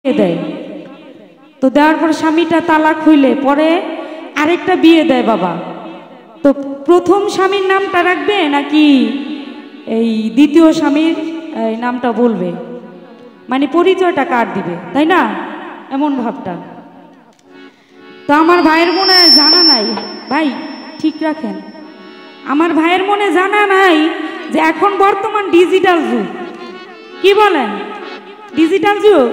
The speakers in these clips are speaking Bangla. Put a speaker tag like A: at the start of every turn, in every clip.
A: দেয়। তো দেওয়ার পর স্বামীটা তালাক হইলে পরে আরেকটা বিয়ে দেয় বাবা। তো প্রথম স্বামীর নামটা রাখবে নাকি এই দ্বিতীয় স্বামীর নামটা বলবে, মানে পরিচয়টা কার দিবে, তাই না? এমন ভাবটা। তো আমার ভাইয়ের মনে জানা নাই, ভাই ঠিক রাখেন, আমার ভাইয়ের মনে জানা নাই যে এখন বর্তমান ডিজিটাল যুগ। কি বলেন? ডিজিটাল যুগ।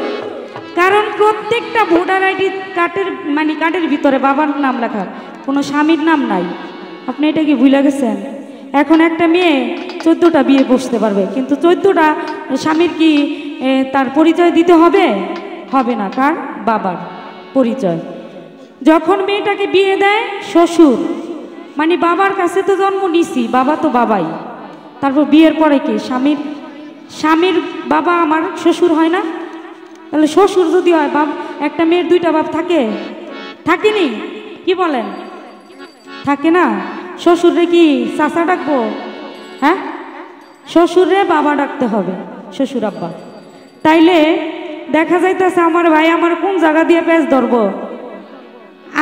A: কারণ প্রত্যেকটা ভোটার আইডি কার্ডের মানে কার্ডের ভিতরে বাবার নাম লেখা, কোনো স্বামীর নাম নাই। আপনি এটা কি ভুলে গেছেন? এখন একটা মেয়ে 14টা বিয়ে বসতে পারবে, কিন্তু 14টা স্বামীর কি তার পরিচয় দিতে হবে? হবে না। কার? বাবার পরিচয়। যখন মেয়েটাকে বিয়ে দেয় শ্বশুর, মানে বাবার কাছে তো জন্ম নিছি, বাবা তো বাবাই। তারপর বিয়ের পরে কি স্বামীর বাবা আমার শ্বশুর হয় না? তাহলে শ্বশুর যদি হয়, বাপ একটা মেয়ের দুইটা বাপ থাকে? থাকেনি? কি বলেন? থাকে না? শ্বশুরে কি চাচা ডাকবো? হ্যাঁ, শ্বশুরে বাবা ডাকতে হবে, শ্বশুর আব্বা। তাইলে দেখা যাইতেছে আমার ভাই আমার কোন জায়গা দিয়ে পেঁচ ধরবো?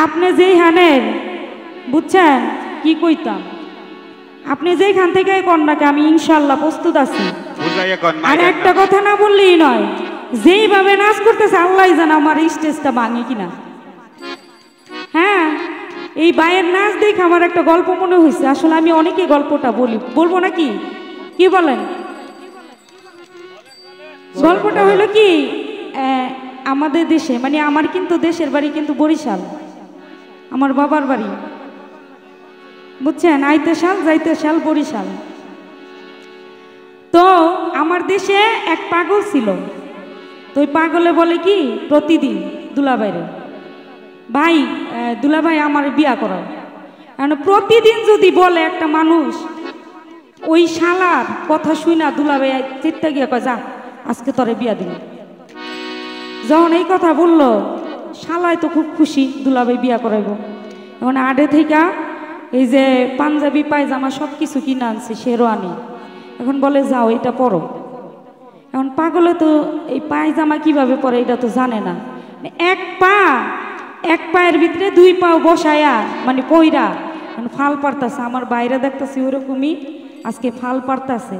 A: আপনি যেই হানের, বুঝছেন কি কইতাম, আপনি যেইখান থেকে কন্যাকে আমি ইনশাল্লাহ প্রস্তুত আছি। আর একটা কথা না বললেই নয়, যেইভাবে নাচ করতেছে আল্লাহ জানে আমার স্টেজটা ভাঙে কিনা। হ্যাঁ, এই ভাইয়ের নাচ দেখে আমার একটা গল্প মনে হয়েছে। আসলে আমি অনেকে গল্পটা বলবো নাকি? কি বলেন? গল্পটা হলো কি, আমাদের দেশে, মানে আমার কিন্তু দেশের বাড়ি কিন্তু বরিশাল, আমার বাবার বাড়ি, বুঝছেন? আইতে সাল যাইতে সাল বরিশাল। তো আমার দেশে এক পাগল ছিল। তো ওই পাগলে বলে কি প্রতিদিন দুলাভাইরে, ভাই দুলাভাই আমার বিয়া করাও। কারণ প্রতিদিন যদি বলে একটা মানুষ, ওই শালার কথা শুই না দুলাভাই চিত্তে গিয়ে কয় যা আজকে তোরে বিয়া দিল। যখন এই কথা বললো, শালায় তো খুব খুশি দুলাভাই বিয়া করাইব। এখন আডে থেকে এই যে পাঞ্জাবি পায়জামা সব কিছু কিনে আনছে শেরওয়ানি, এখন বলে যাও এটা পরো। এখন পাগলে তো এই পায়জামা কিভাবে পরে এটা তো জানে না। এক পায়ের ভিতরে দুই পাও বসায়া মানে পইরা ফাল পারতাছে। আমার বাইরে দেখতেছি ওরকমই আজকে ফাল পারতাছে।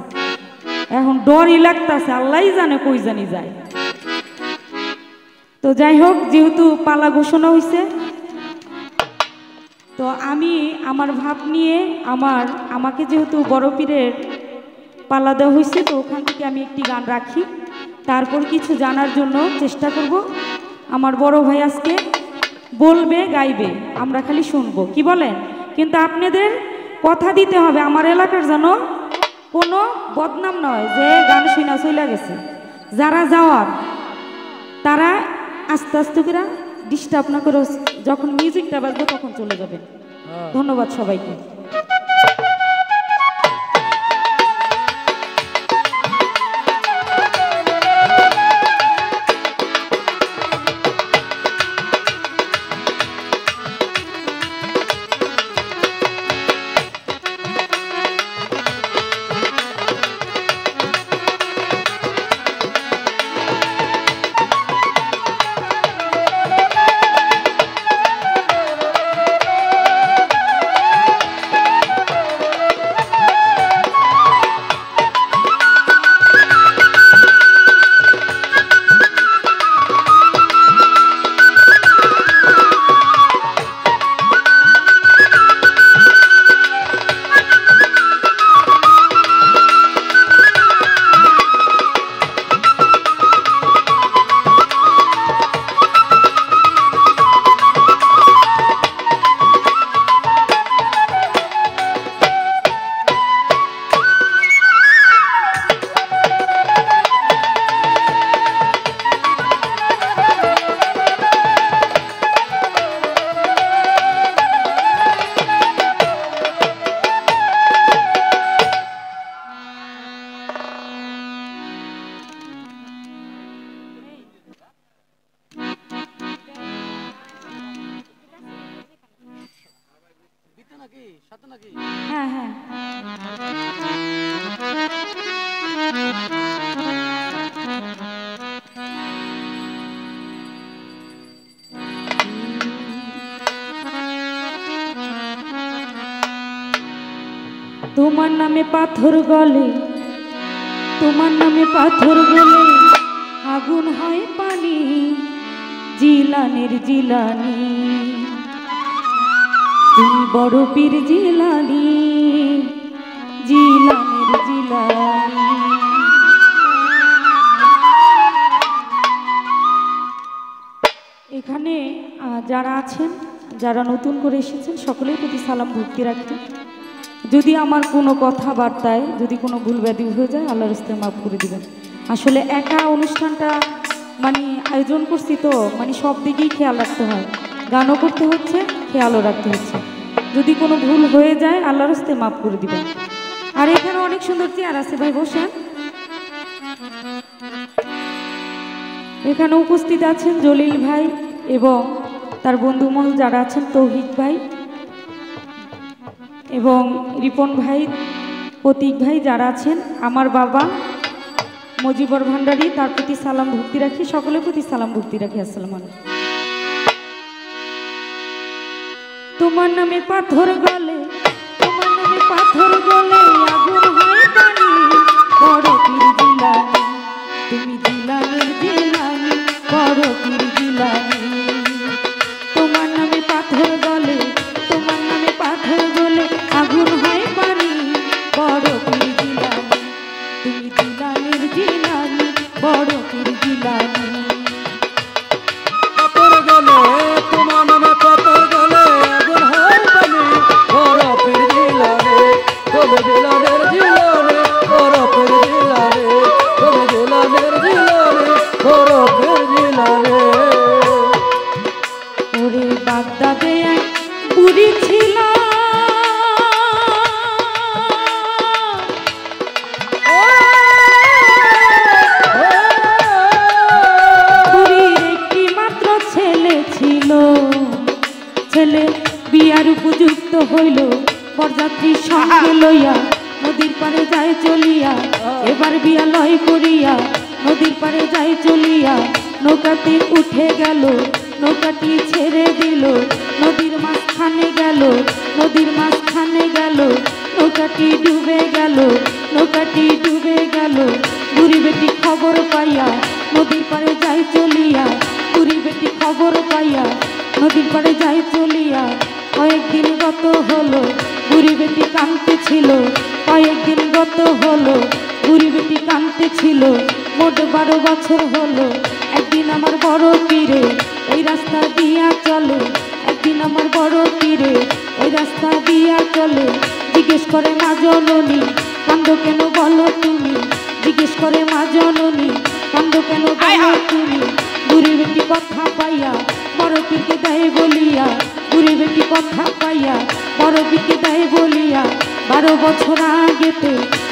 A: এখন ডরই লাগতাছে, আল্লাহ জানে কই জানি যায়। তো যাই হোক, যেহেতু পালা ঘোষণা হয়েছে, তো আমি আমার ভাব নিয়ে আমাকে যেহেতু বড় পীরের পালা দেওয়া হয়েছে, তো ওখান থেকে আমি একটি গান রাখি, তারপর কিছু জানার জন্য চেষ্টা করব। আমার বড় ভাই আজকে বলবে, গাইবে, আমরা খালি শুনবো। কি বলেন? কিন্তু আপনাদের কথা দিতে হবে আমার এলাকার যেন কোনো বদনাম নয় যে গান শুনা চলে গেছে। যারা যাওয়ার তারা আস্তে আস্তে করে ডিস্টার্ব না করে যখন মিউজিকটা বাজবে তখন চলে যাবে। ধন্যবাদ সবাইকে। হ্যাঁ হ্যাঁ, তোমার নামে পাথর গলে, তোমার নামে পাথর গলে আগুন হয় পানি, জিলানের জিলানি তুমি বড় পীর জিলানি, জিলানের জিলানি। এখানে যারা আছেন, যারা নতুন করে এসেছেন, সকলের প্রতি সালাম ভক্তি রাখি। যদি আমার কোনো কথাবার্তায় যদি কোনো ভুল ব্যাধি হয়ে যায়, আল্লাহর রাস্তায় মাফ করে দিবেন। আসলে একা অনুষ্ঠানটা মানে আয়োজন করছি তো, মানে সব দিকেই খেয়াল রাখতে হয়, গানও করতে হচ্ছে, খেয়ালও রাখতে হচ্ছে। যদি কোনো ভুল হয়ে যায়, আল্লাহর রাস্তায় মাফ করে দিবেন। আর এখানে অনেক সুন্দর চেয়ার আছে, ভাই বসেন। এখানে উপস্থিত আছেন জলিল ভাই এবং তার বন্ধুমহল যারা আছেন, তৌহিদ ভাই এবং রিপন ভাই, প্রতীক ভাই যারা আছেন, আমার বাবা মজিবর ভান্ডারী, তার প্রতি সালাম ভক্তি রাখি, সকলের প্রতি সালাম ভক্তি রাখি। আসসালামু আলাইকুম। তোমার নামে পাথর গলে, তোমার নামে পাথর গলে আগুন হয় পানি, বড় পীর জিলানি তুমি জিলানের জিলানি, বড় পীর জিলানি। তোমার নামে পাথর গলে, তোমার নামে পাথর গলে আগুন হয় পানি, বড় পীর জিলানি তুমি জিলানের জিলানি, বড় পীর জিলানি।
B: পাথর গলে, তোমার নামে পাথর গলে আগুন হয় পানি, বড় পীর জিলানি তুমি জিলানের জিলানি, বড় পীর জিলানি তুমি জিলানের জিলানি, বড় পীর জিলানি।
A: ওরে বাগদাদে এক বুড়ি ছিল, বুড়ির একটি মাত্র ছেলে ছিল, ছেলে বিয়ার উপযুক্ত হইল, বরযাত্রীর সঙ্গে লইয়া নদীর পারে যায় চলিয়া, এবার বিয়া লয় করিয়া নদীর পারে যায় চলিয়া, নৌকাতে উঠে গেল, নৌকাটি ছেড়ে দিল, নদীর মাঝখানে গেল, নদীর মাঝখানে গেল, নৌকাটি ডুবে গেল, নৌকাটি ডুবে গেল। বুড়ি বেটি খবর পাইয়া নদীর পারে যায় চলিয়া, বুড়ি বেটি খবর পাইয়া নদীর পারে যায় চলিয়া। কয়েকদিন গত হলো, বুড়ি বেটি কাঁদতেছিল, কয়েকদিন গত হলো, বুড়ি বেটি কাঁদতেছিল, মোট 12 বছর হলো। একদিন আমার বড় পীরে ওই রাস্তা দিয়া চলে, একদিন আমার বড় পীরে ওই রাস্তা দিয়া চলে, জিজ্ঞেস করে মা জননী কান্দ কেন বলো তুমি, জিজ্ঞেস করে মা জননী কান্দ কেন বলো তুমি। বুড়ি বেটি কথা পাইয়া বড় পীরকে দেয় বলিয়া, বুড়ি বেটি কথা পাইয়া বড় পীরকে দেয় বলিয়া। 12 বছর আগেতে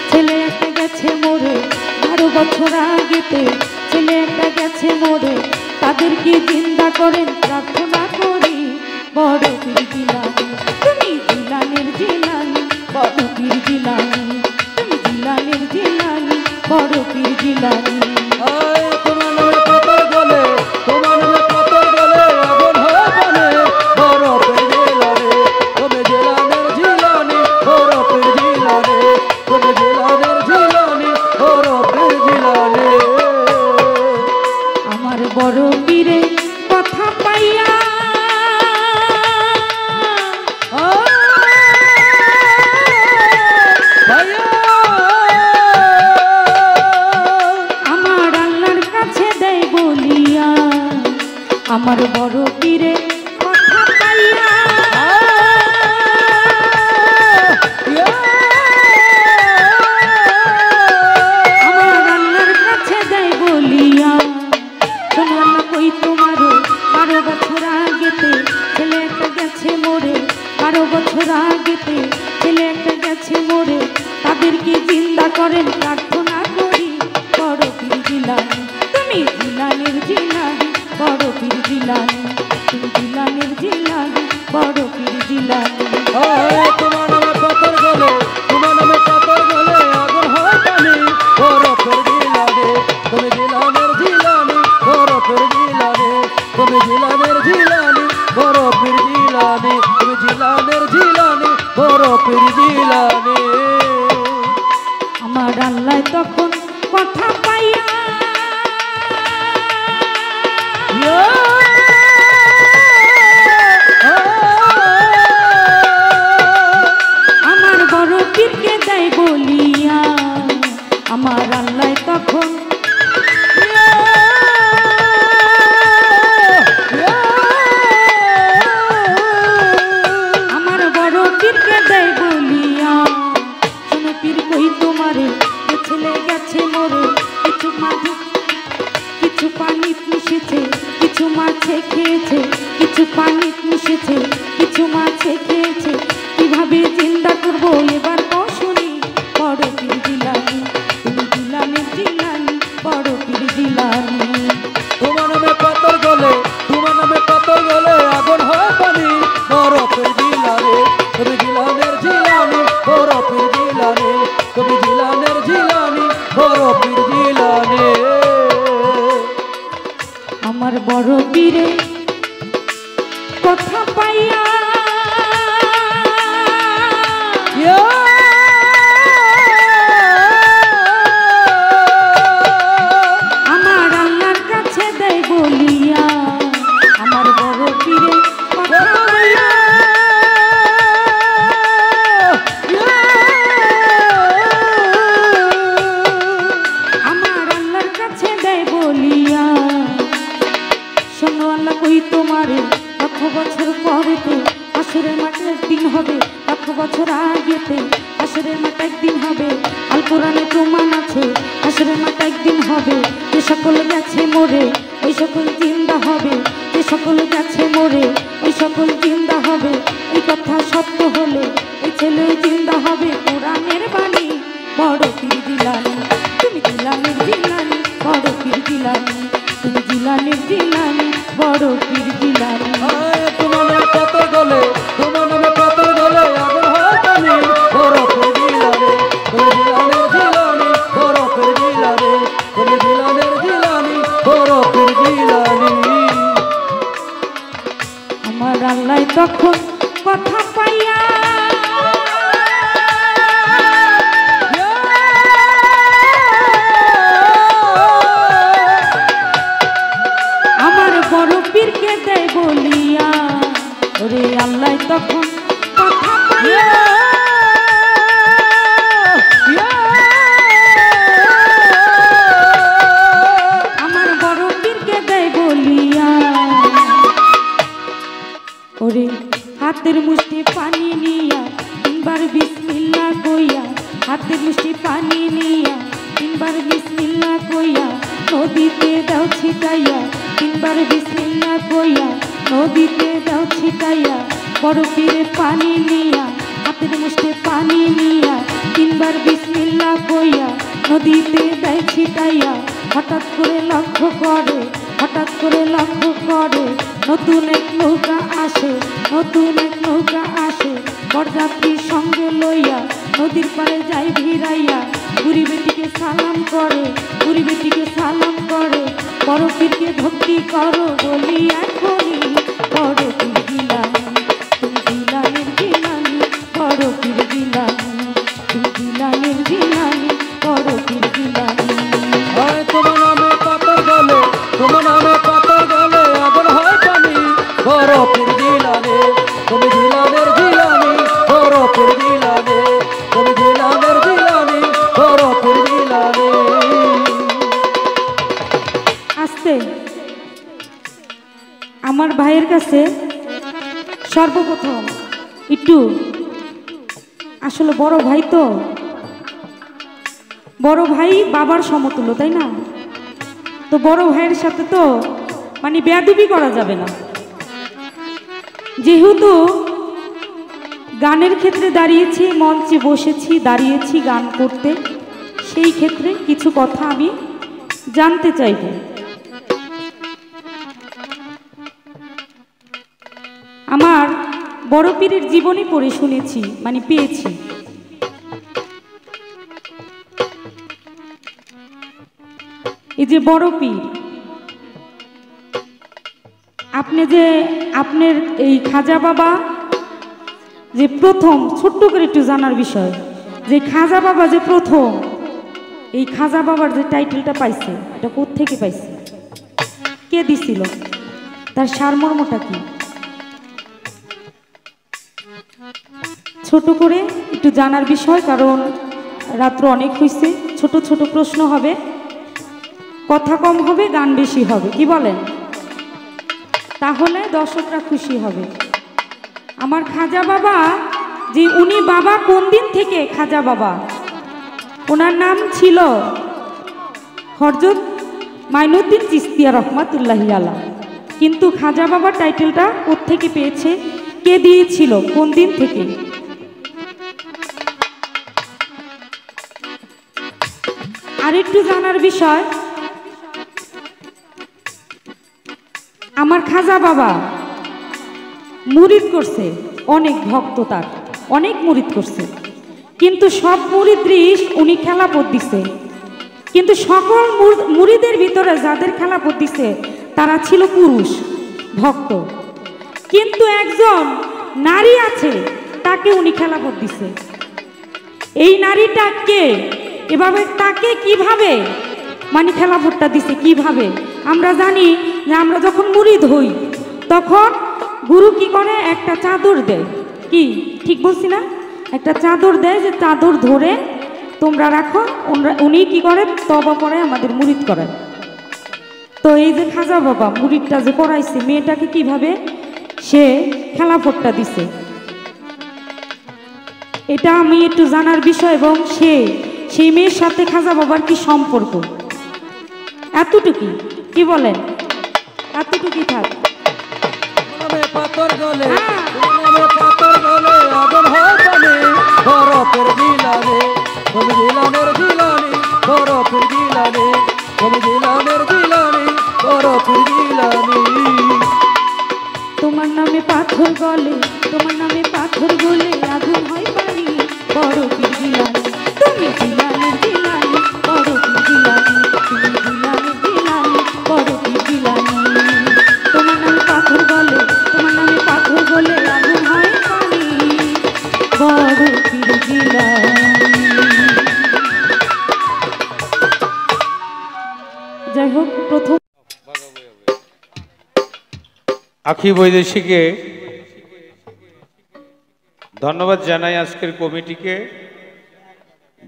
A: ছেলে একটা গেছে মরে, 12 বছর আগেতে ছেলে একটা গেছে মরে, তাদেরকে জিন্দা করেন প্রার্থনা করি, বড় পীর জিলানি তুমি জিলানের জিলানি, বড় পীর জিলানি তুমি জিলানের জিলানি, বড় পীর জিলানি।
B: তোমার নামে পাথর গলে, তোমার নামে পাথর গলে আগুন হয় পানি, বড় পীর জিলানি তুমি জিলানের জিলানি, বড় পীর জিলানি তুমি জিলানের জিলানি, বড় পীর জিলানি।
A: আমার বড় পীরে কথা পাইয়া আমার আল্লাহর কাছে দেয় বলিয়া, আমার বড় পীরে কথা পাইয়া আমার আল্লাহর কাছে দেয় বলিয়া। শোনো না কই তোমারও 12 বছর আগেতে ছেলে একটা গেছে মরে, 12 বছর আগেতে ছেলে একটা গেছে মরে, তাদেরকে জিন্দা করেন প্রার্থনা করি, বড় পীর জিলানি তুমি জিলানের জিলানি, বড় পীর জিলানি তুমি জিলানের জিলানি, বড় পীর জিলানি।
B: তোমার নামে পাথর গলে, তোমার নামে পাথর গলে আগুন হয় পানি, বড় পীর জিলানি তুমি জিলানের জিলানি, বড় পীর জিলানি তুমি জিলানের জিলানি, বড় পীর জিলানি তুমি জিলানের জিলানি, বড় পীর জিলানি।
A: আমার আল্লাহ তখন আমার বড় পীরকে দেয় বলিয়া, শোনো পীর কই তোমারে ছেলে গেছে মোরে, কিছু মাঝে কিছু পানি মিশেছে, কিছু মাছে খেয়েছে, কিছু পানি মিশেছে, কিছু মাছে খেয়েছে, কিভাবে চিন্তা করবো এবার শুনি। বড় পীর জিলানী, তুমি জিলানীর জিলানী, বড় পীর জিলানী।
B: তোমার নামে পাথর গলে, তোমার নামে পাথর গলে আগুন হয় পানি। বড় পীর জিলানী, তুমি জিলানের জিলানী, বড় পীর জিলানী, তুমি জিলানের জিলানী, বড় পীর জিলানী।
A: আমার বড় পীরে কথা পাইয়া আমার আল্লাহর কাছে দেয় বলিয়া, আমার বড় পীরে কথা পাইয়া আমার আল্লাহর কাছে দেয় বলিয়া, শোনো আল্লাহ কই তোমারে লক্ষ বছর পরেতে আসরের মাঠে একদিন হবে, লক্ষ বছর আগেতে আসরের মাঠে একদিন হবে। আল কোরআনে প্রমাণ আছে আসরের মাঠে একদিন হবে। যে সকল গেছে মোরে ওই সকল জিন্দা হবে, যে সকল গেছে মোরে ওই সকল জিন্দা হবে। এই কথা সত্য হলে এই ছেলে জিন্দা হবে। কোরআনের বাণী, বড় পীর জিলানী, তুমি জিলানীর জিলানী, বড় পীর জিলানী, তুমি জিলানীর জিলানী, বড় পীর জিলানী।
B: তোমার নামে পাথর গলে, তোমার নামে পাথর গলে আগুন হয় পানি। বড় পীর জিলানী, তুমি জিলানের জিলানী, বড় পীর জিলানী, তুমি জিলানের জিলানী, বড় পীর জিলানী।
A: আমার আল্লাহ তখন কথা পাইয়া আমার বড় পীরকে দেয় বলিয়া, ওরে আল্লাহ তখন কথা পাইয়া আমার বড় পীরকে দেয় বলিয়া, ওরে হাতের মুষ্টি পানি নিয়া তিনবার বিসমিল্লাহ কইয়া, হাতের মুষ্টি পানি নিয়া তিনবার বিসমিল্লাহ কইয়া, নদীতে দাও ছিটাইয়া তিনবার বিসমিল্লাহ কইয়া, নদীতে দাও ছিটাইয়া। বড় পীরে পানি নিয়া হাতের মুষ্টি পানি নিয়া তিনবার বিসমিল্লাহ কইয়া, নদীতে দেয় ছিটাইয়া। হঠাৎ করে লক্ষ্য করে, হঠাৎ করে লক্ষ্য করে, নতুন এক নৌকা আসে, নতুন এক নৌকা আসে, বরযাত্রীর সঙ্গে লইয়া নদীর পাড়ে যাই ভিড়াইয়া। বুড়ি বেটিকে সালাম করে, বুড়ি বেটিকে সালাম করে, বড় পীরকে ভক্তি করো বলি এখনই। বড় পীর জিলানী, তুমি জিলানীর জিলানী, বড় পীর জিলানী, তুমি জিলানীর জিলানী, বড় পীর জিলানী।
B: তোমার নামে পাথর গলে, তোমার নামে পাথর গলে আগুন হয় পানি। বড় পীর জিলানী, তুমি জিলানের জিলানী, বড় পীর জিলানী, তুমি জিলানের জিলানী, বড় পীর জিলানী।
A: আস্তে আমার ভাইয়ের কাছে সর্বপ্রথম একটু, আসলে বড় ভাই তো, বড় ভাই বাবার সমতুল্য তাই না? তো বড় ভাইয়ের সাথে তো মানে বেয়াদবি করা যাবে না। যেহেতু গানের ক্ষেত্রে দাঁড়িয়েছি, মঞ্চে বসেছি, দাঁড়িয়েছি গান করতে, সেই ক্ষেত্রে কিছু কথা আমি জানতে চাইব। আমার বড় পীরের জীবনী পড়ে শুনেছি, মানে পেয়েছি। এই যে বড় পীর, আপনি যে আপনার এই খাজা বাবা যে প্রথম, ছোট্ট করে একটু জানার বিষয়, যে খাজা বাবা যে প্রথম এই খাজা বাবার যে টাইটেলটা পাইছে, এটা কোত্থেকে পাইছে, কে দিছিল, তার সারমর্মটা কি? ছোট করে একটু জানার বিষয়, কারণ রাত্র অনেক হয়েছে, ছোট ছোট প্রশ্ন হবে, কথা কম হবে, গান বেশি হবে, কি বলেন? তাহলে দর্শকরা খুশি হবে। আমার খাজা বাবা, যে উনি বাবা কোন দিন থেকে খাজা বাবা, ওনার নাম ছিল হযরত মাইনুদ্দিন চিশতিয়া রহমাতুল্লাহি আলাইহ। কিন্তু খাজা বাবা টাইটেলটা কোত্থেকে পেয়েছে, কে দিয়েছিল, কোন দিন থেকে? আর একটু জানার বিষয়, আমার খাজা বাবা মুরিদ করছে, অনেক ভক্ত তার, অনেক মুরিদ করছে, কিন্তু সব মুরিদই উনি খেলাপথ দিছে। কিন্তু সকল মুরিদের ভিতরে যাদের খেলাপথ দিছে তারা ছিল পুরুষ ভক্ত, কিন্তু একজন নারী আছে, তাকে উনি খেলাপথ দিছে। এই নারীটা কে, এভাবে তাকে কিভাবে মানে খেলাপথটা দিছে কিভাবে? আমরা জানি যে আমরা যখন মুরিদ হই তখন গুরু কি করে, একটা চাদর দেয়, কি ঠিক বলছি না? একটা চাদর দেয়, যে চাদর ধরে তোমরা রাখো, উনি কি করে, তবা পরে আমাদের মুরিদ করেন। তো এই যে খাজা বাবা মুরিদটা যে করাইছে, মেয়েটাকে কিভাবে সে খেলাফতটা দিছে, এটা আমি একটু জানার বিষয়। এবং সেই মেয়ের সাথে খাজা বাবার কি সম্পর্ক, এতটুকু, কি বলেন? এতটুকু থাক।
B: পাথর গলে পাথর গলে আগুন হয় পানি, বরফের জিলানে তুমি জিলানের জিলানি, বরফের জিলানে তুমি জিলানের জিলানি, বরফের জিলানি।
A: তোমার নামে পাথর গলে, তোমার নামে পাথর গলে আগুন হয় পানি, বরফের জিলানি তুমি জিলানের জিলানি, বরফের জিলানি তুমি জিলানের জিলানি, বরফের জিলানি। তোমার নামে পাথর গলে, তোমার নামে পাথর গলে আগুন হয় পানি, বরফের জিলানি। যাই হোক, প্রথম
C: আখি বৈদেশিকে ধন্যবাদ জানাই, আজকের কমিটিকে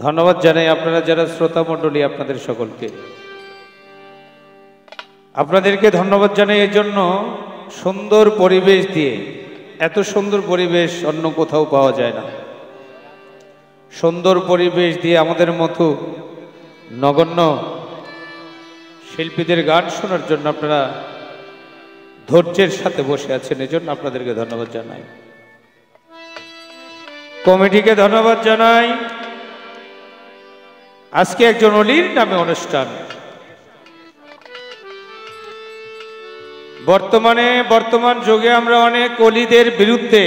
C: ধন্যবাদ জানাই, আপনারা যারা শ্রোতা মণ্ডলী আপনাদের সকলকে আপনাদেরকে ধন্যবাদ জানাই। এর জন্য সুন্দর পরিবেশ দিয়ে, এত সুন্দর পরিবেশ অন্য কোথাও পাওয়া যায় না। সুন্দর পরিবেশ দিয়ে আমাদের মতো নগণ্য শিল্পীদের গান শোনার জন্য আপনারা ধৈর্যের সাথে বসে আছেন, এজন্য আপনাদেরকে ধন্যবাদ জানাই, কমিটিকে ধন্যবাদ জানাই। আজকে একজন অলির নামে অনুষ্ঠান। বর্তমান যুগে আমরা অনেক অলিদের বিরুদ্ধে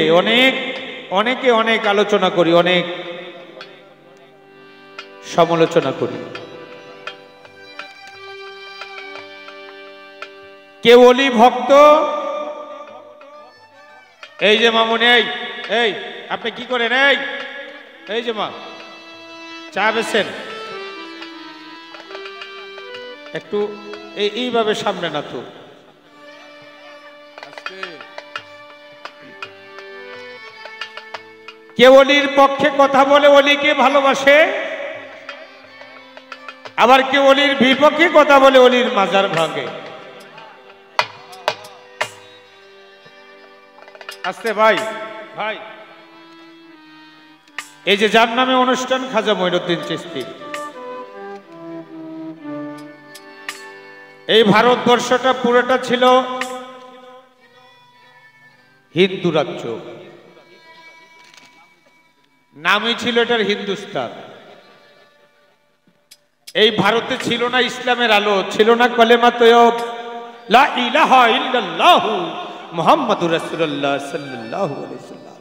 C: অনেকে অনেক আলোচনা করি, অনেক সমালোচনা করি। কেউ অলি ভক্ত, এই যে মামুনি, এই আপনি কি করেন, এই যে মা চা বেছেন, একটু এইভাবে সামনে না তো। কেউ অলির পক্ষে কথা বলে, অলিকে ভালোবাসে, আবার কেউ অলির বিপক্ষে কথা বলে, অলির মাজার ভাঙে। আস্তে ভাই, এই যে যার নামে অনুষ্ঠান, খাজা মঈনুদ্দিন চিশতি, এই ভারতবর্ষটা পুরোটা ছিল হিন্দু রাজ্য, নামই ছিল এটার হিন্দুস্তান। এই ভারতে ছিল না ইসলামের আলো, ছিল না কালেমা তয়্যব লা ইলাহা ইল্লাল্লাহু মুহাম্মাদুর রাসূলুল্লাহ সাল্লাল্লাহু আলাইহি ওয়াসাল্লাম,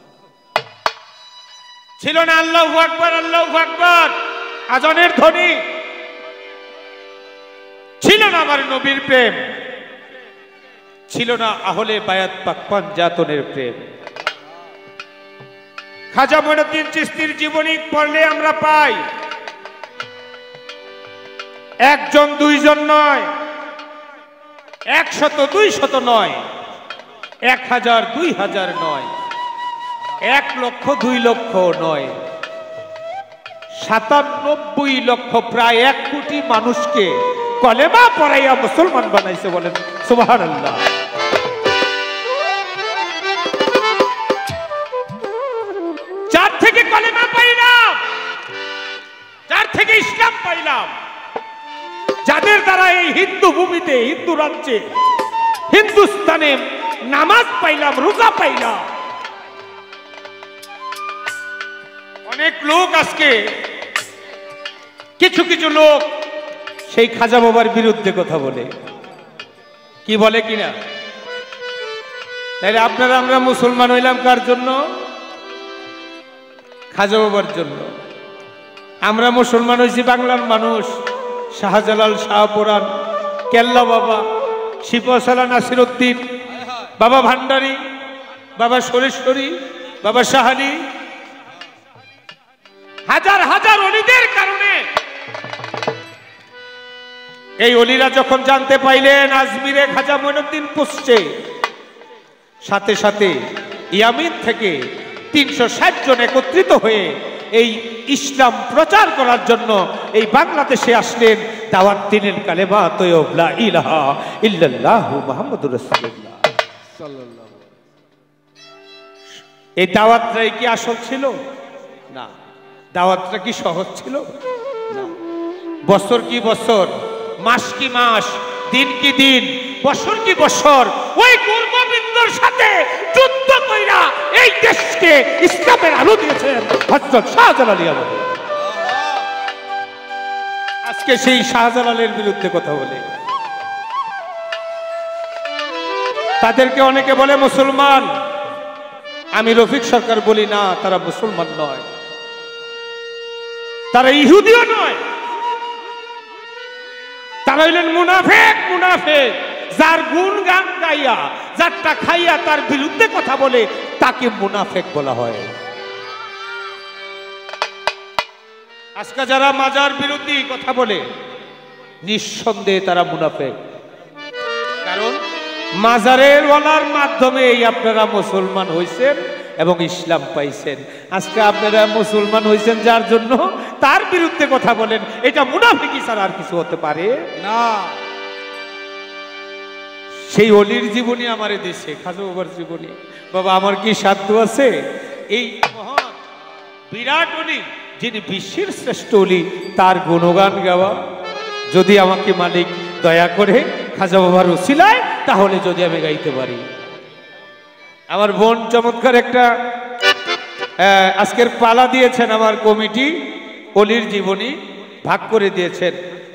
C: ছিল না আল্লাহু আকবার, আল্লাহু আকবার আজানের ধ্বনি, ছিল না আমার নবীর প্রেম, ছিল না আহলে বায়াত পাক পাঞ্জাতনের প্রেম। খাজা মঈনুদ্দিন চিশতির জীবনী পড়লে আমরা পাই, একজন দুইজন নয়, 100 200 নয়, 1000 2000 নয়, 1 লক্ষ 2 লক্ষ নয়, 97 লক্ষ প্রায় 1 কোটি মানুষকে কলেমা পড়াইয়া মুসলমান বানাইছে, বলেন সুবহানাল্লাহ। যার থেকে কলেমা পাইলাম, যার থেকে ইসলাম পাইলাম, যাদের দ্বারা এই হিন্দু ভূমিতে, হিন্দু রাজ্যে, হিন্দুস্তানে নামাজ পাইলাম, রোজা পাইলাম। অনেক লোক আজকে, কিছু কিছু লোক সেই খাজা বাবার বিরুদ্ধে কথা বলে, কি বলে কিনা? তাহলে আপনারা আমরা মুসলমান হইলাম কার জন্য? খাজা বাবার জন্য। আমরা মুসলমান হয়েছি বাংলার মানুষ, শাহজালাল, শাহপুরাণ, কেল্লা বাবা, শিপসালা নাসিরউদ্দিন, বাবা ভান্ডারী, বাবা সরেশ্বরী, বাবা সাহালি, হাজার হাজার অলিদের কারণে এই অলিরা যখন জানতে পাইলেন আজমিরে খাজা মঈনুদ্দিন পুষছে, সাথে সাথে ইয়ামিন থেকে 360 জন একত্রিত হয়ে এই ইসলাম প্রচার করার জন্য এই বাংলাদেশে আসলেন। দাওয়াত দিলেন কালেমা তয়্যিব লা ইলাহা ইল্লাল্লাহু মুহাম্মাদুর রাসূলুল্লাহ সাল্লাল্লাহু। এই দাওয়াতটাই কি আসল ছিল? না। দাওয়াতটা কি সহজ ছিল? না। বছর কি বছর, মাস কি মাস, দিন কি দিন, বছর কি বছর ওই গোবিন্দর সাথে যুদ্ধ কইরা এই দেশকে ইসলামের আলো দিয়েছেন হযরত শাহজালাল। আজকে সেই শাহজালালের বিরুদ্ধে কথা বলে, তাদেরকে অনেকে বলে মুসলমান। আমি রফিক সরকার বলি না, তারা মুসলমান নয়, তারা ইহুদিও নয়, তারা হইলেন মুনাফিক। মুনাফিক যার গুণ গান গাইয়া, যারটা খাইয়া তার বিরুদ্ধে কথা বলে তাকে মুনাফিক বলা হয়। আজকে যারা মাজার বিরোধী কথা বলে, নিঃসন্দেহে তারা মুনাফিক। কারণ মাজারের ওয়ালার মাধ্যমেই আপনারা মুসলমান হইছেন এবং ইসলাম পাইছেন। আজকে আপনারা মুসলমান হইছেন যার জন্য তার বিরুদ্ধে কথা বলেন, এটা মুনাফিকি ছাড়া আর কিছু হতে পারে না। সেই অলির জীবনী আমার দেশে, খাজা বাবার জীবনী, বাবা আমার কি সাধ্য আছে এই মহান বিরাট অলি, যিনি বিশ্বের শ্রেষ্ঠ অলি, তার গুণগান গাওয়া? যদি আমাকে মালিক দয়া করে খাজা বাবার উসিলায়, তাহলে যদি আমি গাইতে পারি। আমার বোন চমৎকার একটা আজকের পালা দিয়েছেন, আমার কমিটি অলির জীবনী ভাগ করে দিয়েছেন।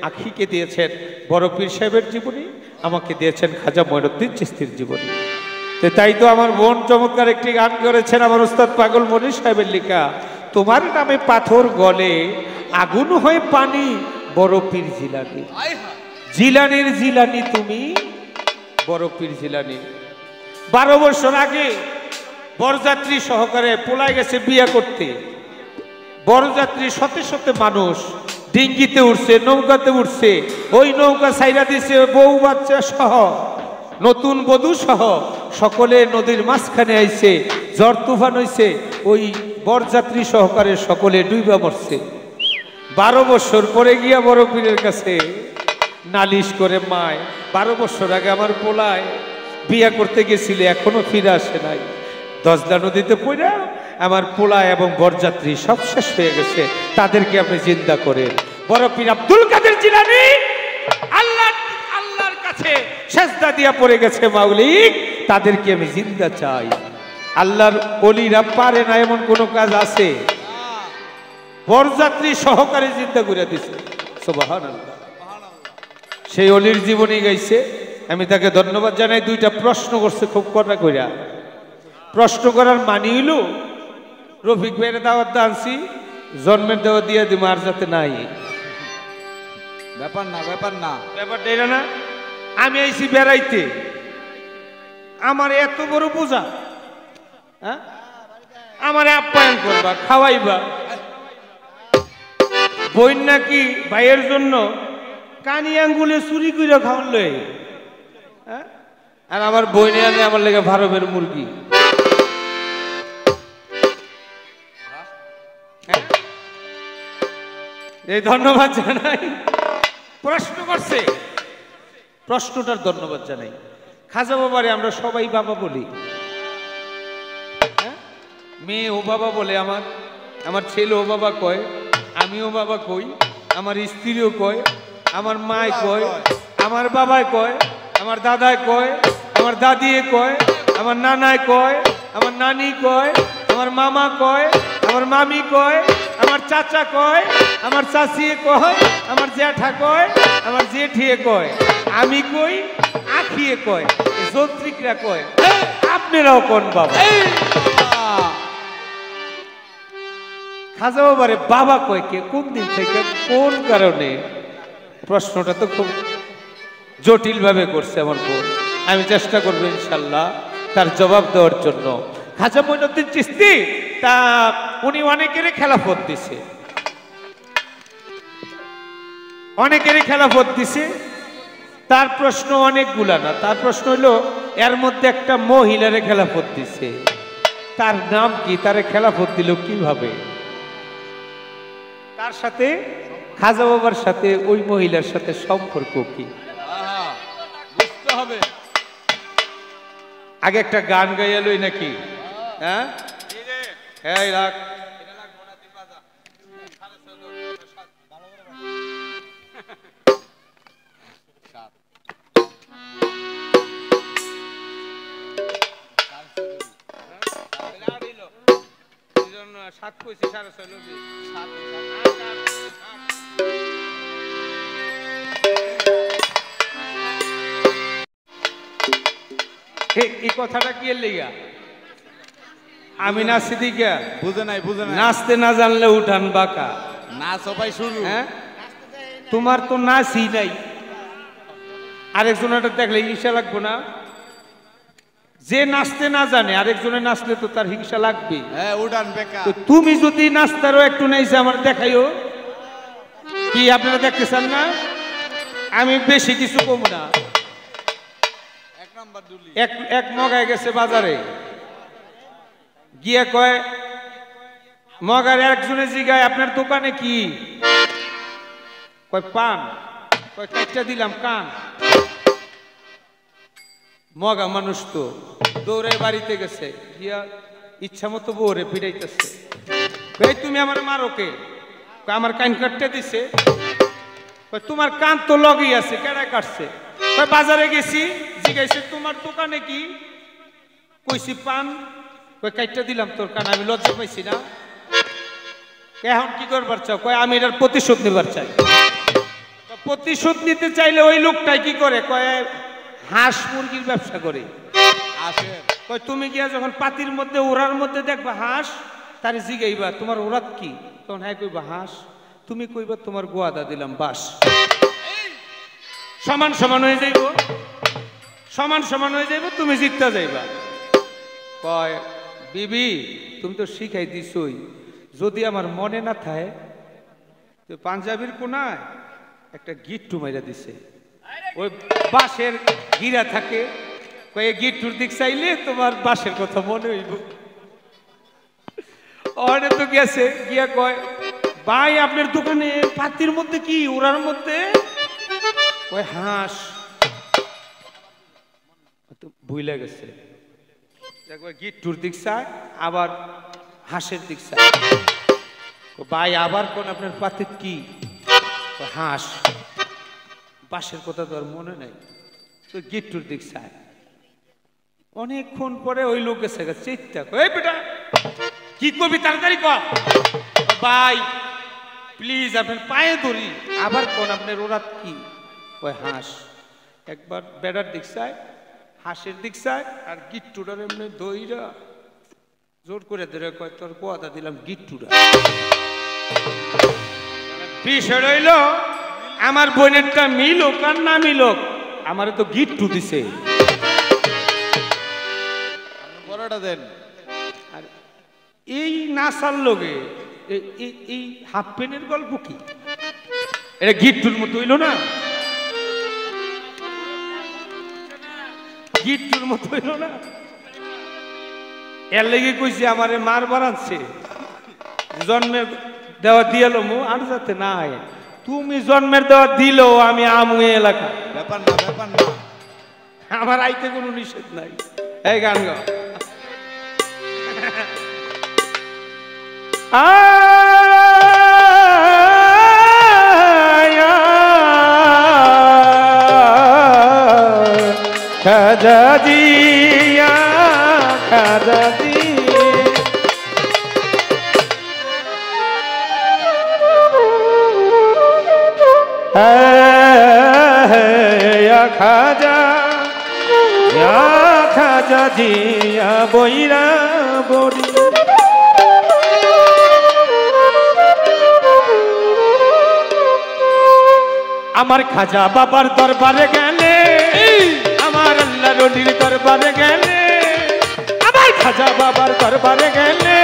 C: আখিকে দিয়েছেন বড় পীর সাহেবের জীবনী, আমাকে দিয়েছেন খাজা মঈনুদ্দিন চিশতির জীবনী। তাই তো আমার বোন চমৎকার একটি গান করেছেন, আমার ওস্তাদ পাগল মনির সাহেবের লেখা, তোমার নামে পাথর গলে আগুন হয়ে পানি, বড় পীর জিলানি। জিলানির জিলানি তুমি, বড় পীর জিলানি। 12 বছর আগে বরযাত্রী সহকারে পোলায় গেছে বিয়ে করতে। বরযাত্রী শতে শতে মানুষ ডিঙ্গিতে উঠছে, নৌকাতে উঠছে, ওই নৌকা ছাইরা দিছে বউ বাচ্চা সহ, নতুন বধূ সহ সকলে নদীর মাঝখানে আইছে। ঝড় তুফান হইছে, ওই বরযাত্রী সহকারে সকলে ডুইবা মরছে। 12 বছর পরে গিয়া বড় পীরের কাছে নালিশ করে, মায় 12 বছর আগে আমার পোলায় বিয়া করতে গেছিলে, এখনো ফিরে আসে নাই। দজলা নদীতে পড়া আমার পোলায় এবং বরযাত্রী সব শেষ হয়ে গেছে, তাদেরকে আপনি জিন্দা করেন। বড় পীর আব্দুল কাদের জিলানী আল্লাহর কাছে সেজদা দিয়া পড়ে গেছে, মাওলিক তাদেরকে আমি জিন্দা চাই। আল্লাহর ওলিরা পারে না এমন কোন কাজ আছে? বরযাত্রী সহকারে জিন্দা করে দিছে, সুবহানাল্লাহ। সেই অলির জীবনী গাইছে, আমি তাকে ধন্যবাদ জানাই। 2টা প্রশ্ন করছে খুব কড়া কইরা। প্রশ্ন করার মানি হইল রফিক ভাইয়ের দাওয়াত দানছি, জন্মের দাওয়াত দিয়ে দিব, আর যাতে নাই।
B: ব্যাপার না, ব্যাপার না,
C: ব্যাপারটা এটা না। আমি আইছি বেড়াইতে, আমার এত বড় পূজা, হ্যাঁ, আমার আপ্যায়ন করবা, খাওয়াইবা। বইন নাকি ভাইয়ের জন্য কানি আঙ্গুলে চুরি করে খাওয়ান লই, হ্যাঁ, আর আমার বইনে আনে আমার লেগে ভারবের মুরগি। এই ধন্যবাদ জানাই। প্রশ্ন করছে, প্রশ্নটার ধন্যবাদ জানাই। খাজা বাবারে আমরা সবাই বাবা বলি, মেয়ে ও বাবা বলে, আমার ছেলে ও বাবা কয়, আমিও বাবা কই, আমার স্ত্রীও কয়, আমার মায় কয়, আমার বাবায় কয়, আমার দাদায় কয়, আমার দাদিয়ে কয়, আমার নানায় কয়, আমার নানি কয়, আমার মামা কয়, আমার মামি কয়, আমার চাচা কয়, আমার চাচিয়ে কয়, আমার জ্যাঠা কয়, আমার জেঠিয়ে কয়, আমি কই, আখিয়ে কয়, যন্ত্রিকরা কয়, আপনারাও কোন বাবা? খাজা বাবারে বাবা কয় কে, কোন দিন থেকে, কোন কারণে? প্রশ্নটা তো খুব জটিল ভাবে করছে আমার বোন। আমি চেষ্টা করবো ইনশাল্লাহ তার জবাব দেওয়ার জন্য। খাজা মঈনুদ্দিন চিশতি তা উনি অনেকেরই খেলাফত দিছে, অনেকেরই খেলাফত দিছে। তার প্রশ্ন অনেকগুলা না, তার প্রশ্ন হলো এর মধ্যে একটা মহিলারে খেলাফত দিছে, তার নাম কি, তারে খেলাফত দিল কিভাবে? তার সাথে খাজা বাবার সাথে ওই মহিলার সাথে সম্পর্ক কি বুঝতে হবে। আগে একটা গান গাইয়ালই নাকি? হ্যাঁ, এই রাখ। সাত কইছি, সাড়ে ছয় লোক এই কথাটা কি এর লিগা? আমি নাচি দিকা
D: বুঝে নাই,
C: নাচতে না জানলে উঠান বাঁকা,
D: নাচ সবাই শুরু।
C: হ্যাঁ, তোমার তো নাচই নাই, আরেকজনটা দেখলে হিংসা লাগবো না? যে নাচতে না জানে আরেকজনে নাচলে তো তার হিংসা লাগবে।
D: হ্যাঁ, উঠান বেকার।
C: তো তুমি যদি নাচতারও একটু নাইছে আমার দেখাইও কি, আপনারা দেখতে চান না? আমি বেশি কিছু কম না। এক মগায় গেছে বাজারে গিয়া কয়, মগার একজনে জিগায় আপনার দোকানে কি? কয় পান। কয় কাটটা দিলাম কান। মগা মানুষ তো দৌড়ে বাড়িতে গেছে, গিয়া ইচ্ছা মতো বউরে পিড়াইতেছে। কই তুমি আমার মারো কে? আমার কান কাটতে দিছে। তোমার কান তো লগই আছে, কেডা কাটছে? বাজারে গেছি, জিজ্ঞাসা তোমার দোকানে কি? কইছি পান। কই কাটটা দিলাম তোর কান। আমি লজ্জা পাইছি না? এখন কি করবার চাও? কয় আমি এটার প্রতিশোধ নিবার চাই। প্রতিশোধ নিতে চাইলে ওই লোকটাই কি করে? কয় হাঁস মুরগির ব্যবসা করে। কয় তুমি গিয়া যখন পাতির মধ্যে ওড়ার মধ্যে দেখবা হাঁস, তারে জিগাইবা তোমার ওরাত কি? তখন হ্যাঁ কইবা হাঁস। তুমি কইবা তোমার গোয়াদা দিলাম বাস। সমান সমান হয়ে যাইব, সমান সমান হয়ে যাইব, তুমি জিততে যাইবা। কয় বিবি তুমি তো শিখাই দিছই, যদি আমার মনে না থাকে তো পাঞ্জাবির কোনায় একটা গিট্টু মাইরা দিছে, ওই বাঁশের গিরা থাকে। কয়ে গিট্টুর দিক চাইলে তোমার বাঁশের কথা মনে হইব। অনে তো গেছে, গিয়া কয় ভাই আপনার দোকানে পাতির মধ্যে কি? ওরার মধ্যে কয় হাঁস। ভুলে গেছে, গিট্টুর দিক চায় আবার হাঁসের দিক চায়। ভাই আবার কোন আপনার পাতির কি? হাঁস। বাঁশের কথা তো আর মনে নাই, তো গিট্টুর দিক চায়। অনেকক্ষণ পরে ওই লোক গেছে চিন্তা, এই বেটা কি করবি তাড়াতাড়ি কর। ভাই প্লিজ আপনার পায়ে ধরি। আবার কোন আপনার ওরাত কি? ওই হাঁস। একবার বেড়ার দিক চায়, হাঁসের দিক চায়, আর গিট্টুটার এমনি দইরা জোর করে ধরে কয় তোর গোয়াদা দিলাম গিট্টুরা। বিষয় রইল আমার বোনেরটা মিলুক আর না মিলুক, আমারে তো গিট্টু দিছে।
D: বড়টা দেন।
C: আর এই নাসার লোকে এই হাফ প্যান্টের গল্প কি? এটা গিট্টুর মতো হইল না? গিট্টুর মতো হইল না? এর লেগে কইছে আমারে মার বাড়াচ্ছে, জন্মের দেওয়া দিয়ালো মু আর যাতে নাই তুমি জন্মের দেওয়া দিলো আমি আমু এই এলাকা
D: ব্যাপার না
C: আমার আইতে কোনো নিষেধ নাই এই গান গাও খাজা দিয়া খাজা দিয়া খাজা খাজা দিয়া বইরা বড়ি আমার খাজা বাবার দরবারে গেলে আমার আল্লাহ রলির দরবারে গেলে আমার খাজা বাবার দরবারে গেলে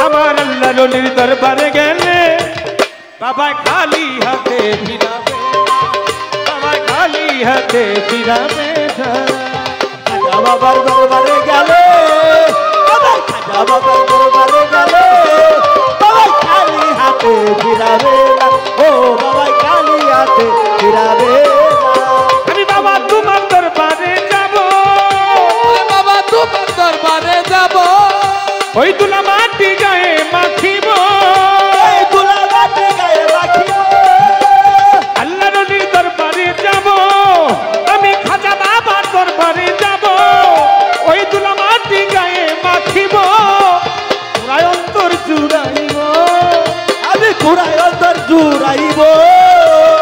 C: আমার আল্লাহ রলির দরবারে গেলে বাবা খালি হাতে ফিরাবে বাবা খালি হাতে ফিরাবে
B: খাজা বাবার দরবারে গেলে বাবা খাজা বাবার দরবারে গেলে বাবা খালি হাতে ফিরাবে না ও বাবা খালি হাতে ফিরাবে না
C: আমি বাবা তোমার দরবারে যাব
D: বাবা তোমার দরবারে যাব
C: ওই তুলা মাটি গায়ে মাখিব
B: এই তুলা মাটি গায়ে রাখিব
C: আল্লাহ রলির দরবারে যাব আমি খাজা বাবার দরবারে যাব ওই তুলা মাটি গায়ে মাখিব পুরায় অন্তর জুড়াইব
B: আমি ঘুরাই অন্তর জুড়াইব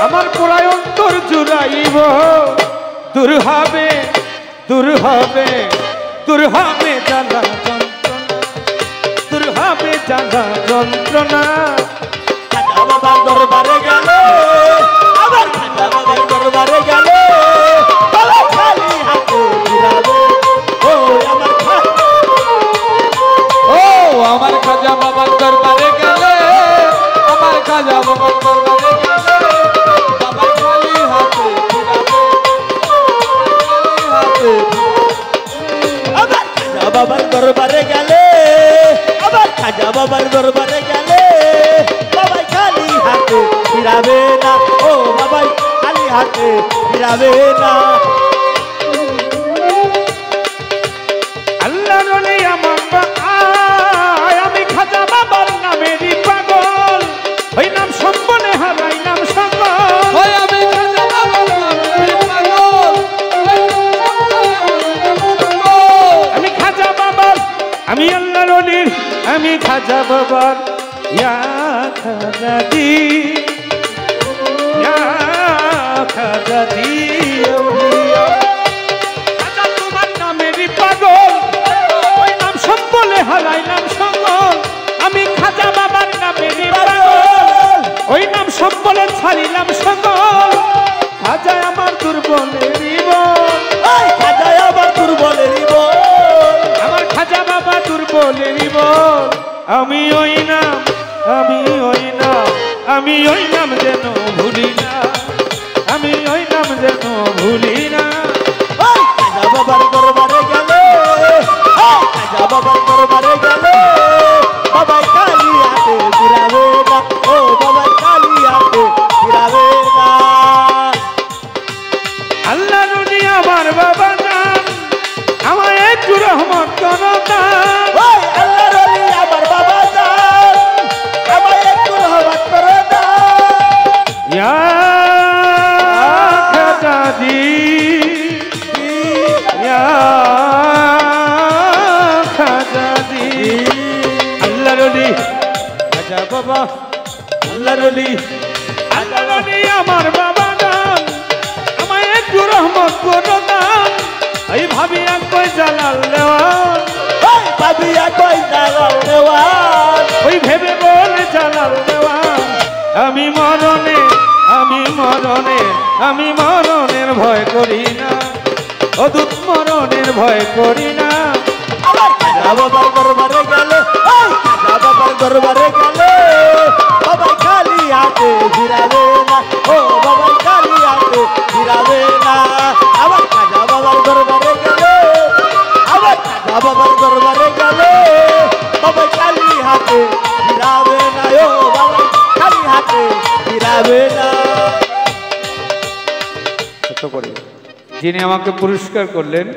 C: আমার পুরায় অন্তর জুড়াইব দূর হবে দূর হবে দূর হবে জ্বালা যন্ত্রণা দূর হবে জ্বালা যন্ত্রণা
B: খাজা বাবার দরবারে গেলে আবার খাজা বাবার দরবারে গেলে বাবা খালি হাতে ফিরাবে ও আমার
D: ও আমার খাজা বাবার দরবারে গেলে আমার খাজা বাবার দরবারে গেলে বাবা খালি হাতে ফিরাবে
B: আবার খাজা বাবার দরবারে গেলে আবার খাজা বাবার দরবারে গেলে বাবাই খালি হাতে ফিরাবে না ও বাবাই খালি হাতে ফিরাবে না
C: আল্লাহ রলি আমার আমি খাজা বাবার নামেরই পাগল ওই নাম সম্বনে হারাই নাম সকল
D: ওই আমি খাজা বাবার নামের পাগল
C: আমি খাজা বাবার আমি আল্লাহ রলির আমি খাজা বাবার ইয়া খাজা দি ইয়া খাজা দি আউলিয়া খাজা তোমার নামেরই পাগল ওই নাম সম্বলে হারাই নাম সকল আমি খাজা বাবার নামেরই পাগল ওই নাম সম্বলে ছাড়িলাম সকল খাজা আমার দুর্বলেরই বল
B: ওই খাজা আবার দুর্বলেরই বল
C: আমার খাজা বাবা দুর্বলেরই বল আমি ওই নাম আমি ওই নাম আমি ওই নাম যেন ভুলি না আমি ওই নাম যেন ভুলি না
B: ওই খাজা বাবার দরবারে গেলে ওই খাজা বাবার দরবারে গেলে বাবাই খালি হাতে ফিরাবে না ও বাবাই খালি হাতে ফিরাবে না
C: আল্লাহ রুনি আমার বাবা নাম আমায় একটু রহমত করো না
B: ওই আল্লাহর ওলি আমার বাবা জান আমায় একটু রহমত করে দাও
C: ইয়া খাজা দি ইয়া খাজা দি আল্লাহ রলি খাজা বাবা আল্লাহ রলি আল্লাহ রলি আমার বাবা নাম আমায় একটু রহমত করো না এই ভাবি এক কই জালাল দেওয়ান
B: ওই ভাবিয়া কই জালাল দেওয়ান
C: ওই ভেবে বলে জালাল দেওয়ান আমি মরণে আমি মরণে আমি মরণের ভয় করি না অদূত মরণের ভয় করি না
B: আমার খাজা বাবার দরবারে গেলে ওই খাজা বাবার দরবারে গেলে বাবাই খালি হাতে ফিরাবে না ও বাবাই খালি হাতে ফিরাবে না আমার খাজা বাবার দরবারে গেলে আমার খাজা বাবার দরবারে গেলে বাবাই খালি হাতে ফিরাবে না ও
C: যিনি আমাকে পুরস্কার করলেন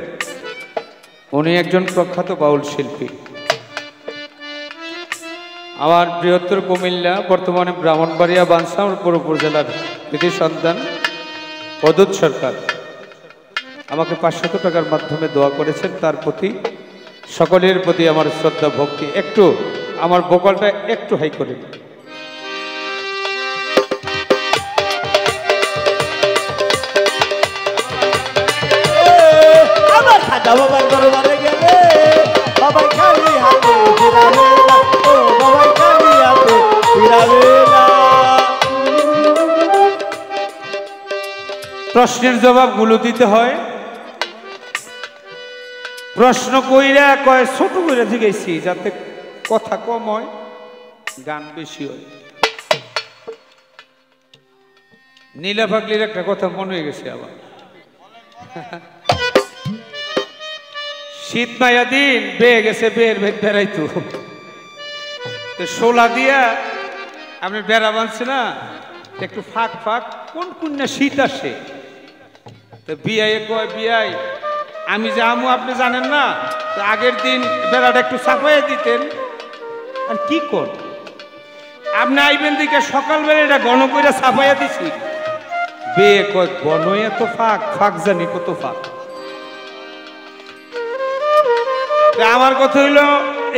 C: উনি একজন প্রখ্যাত বাউল শিল্পী। আমার বৃহত্তর কুমিল্লা, বর্তমানে ব্রাহ্মণবাড়িয়া বাঞ্ছারামপুর উপজেলার কৃতি সন্তান অদূত সরকার আমাকে 500 টাকার মাধ্যমে দোয়া করেছেন। তার প্রতি সকলের প্রতি আমার শ্রদ্ধা ভক্তি। একটু আমার ভোকালটা একটু হাই করে
B: আমার খাজা বাবার দরবারে গেলে বাবাই খালি হাতে ফিরাবে না, ও বাবাই খালি হাতে ফিরাবে না।
C: প্রশ্নের জবাবগুলো দিতে হয়। প্রশ্ন কইরা কয় ছোট করে জিজ্ঞেসি যাতে কথা কম হয়, গান বেশি হয়। নীলা পাগলির একটা কথা মনে হয়ে গেছে আবার। শীত মায়া দিন বেয়ে গেছে, বের বেড়াইতো তো শোলা দিয়া আপনি বেড়া বাঁধছে না, একটু ফাঁক ফাঁক কোন কোন না শীত আসে। তো বিয়াই কয় বিয়াই আমি যে আমু আপনি জানেন না, তো আগের দিন বেড়াটা একটু চাপাইয়া দিতেন। আর কি কর আপনি আইবেন দিকে সকালবেলা এটা গণ করে চাপাইয়া দিছি। বিয়ে কয় গণ এত ফাঁক, ফাঁক জানি কত ফাঁক। আমার কথা হইল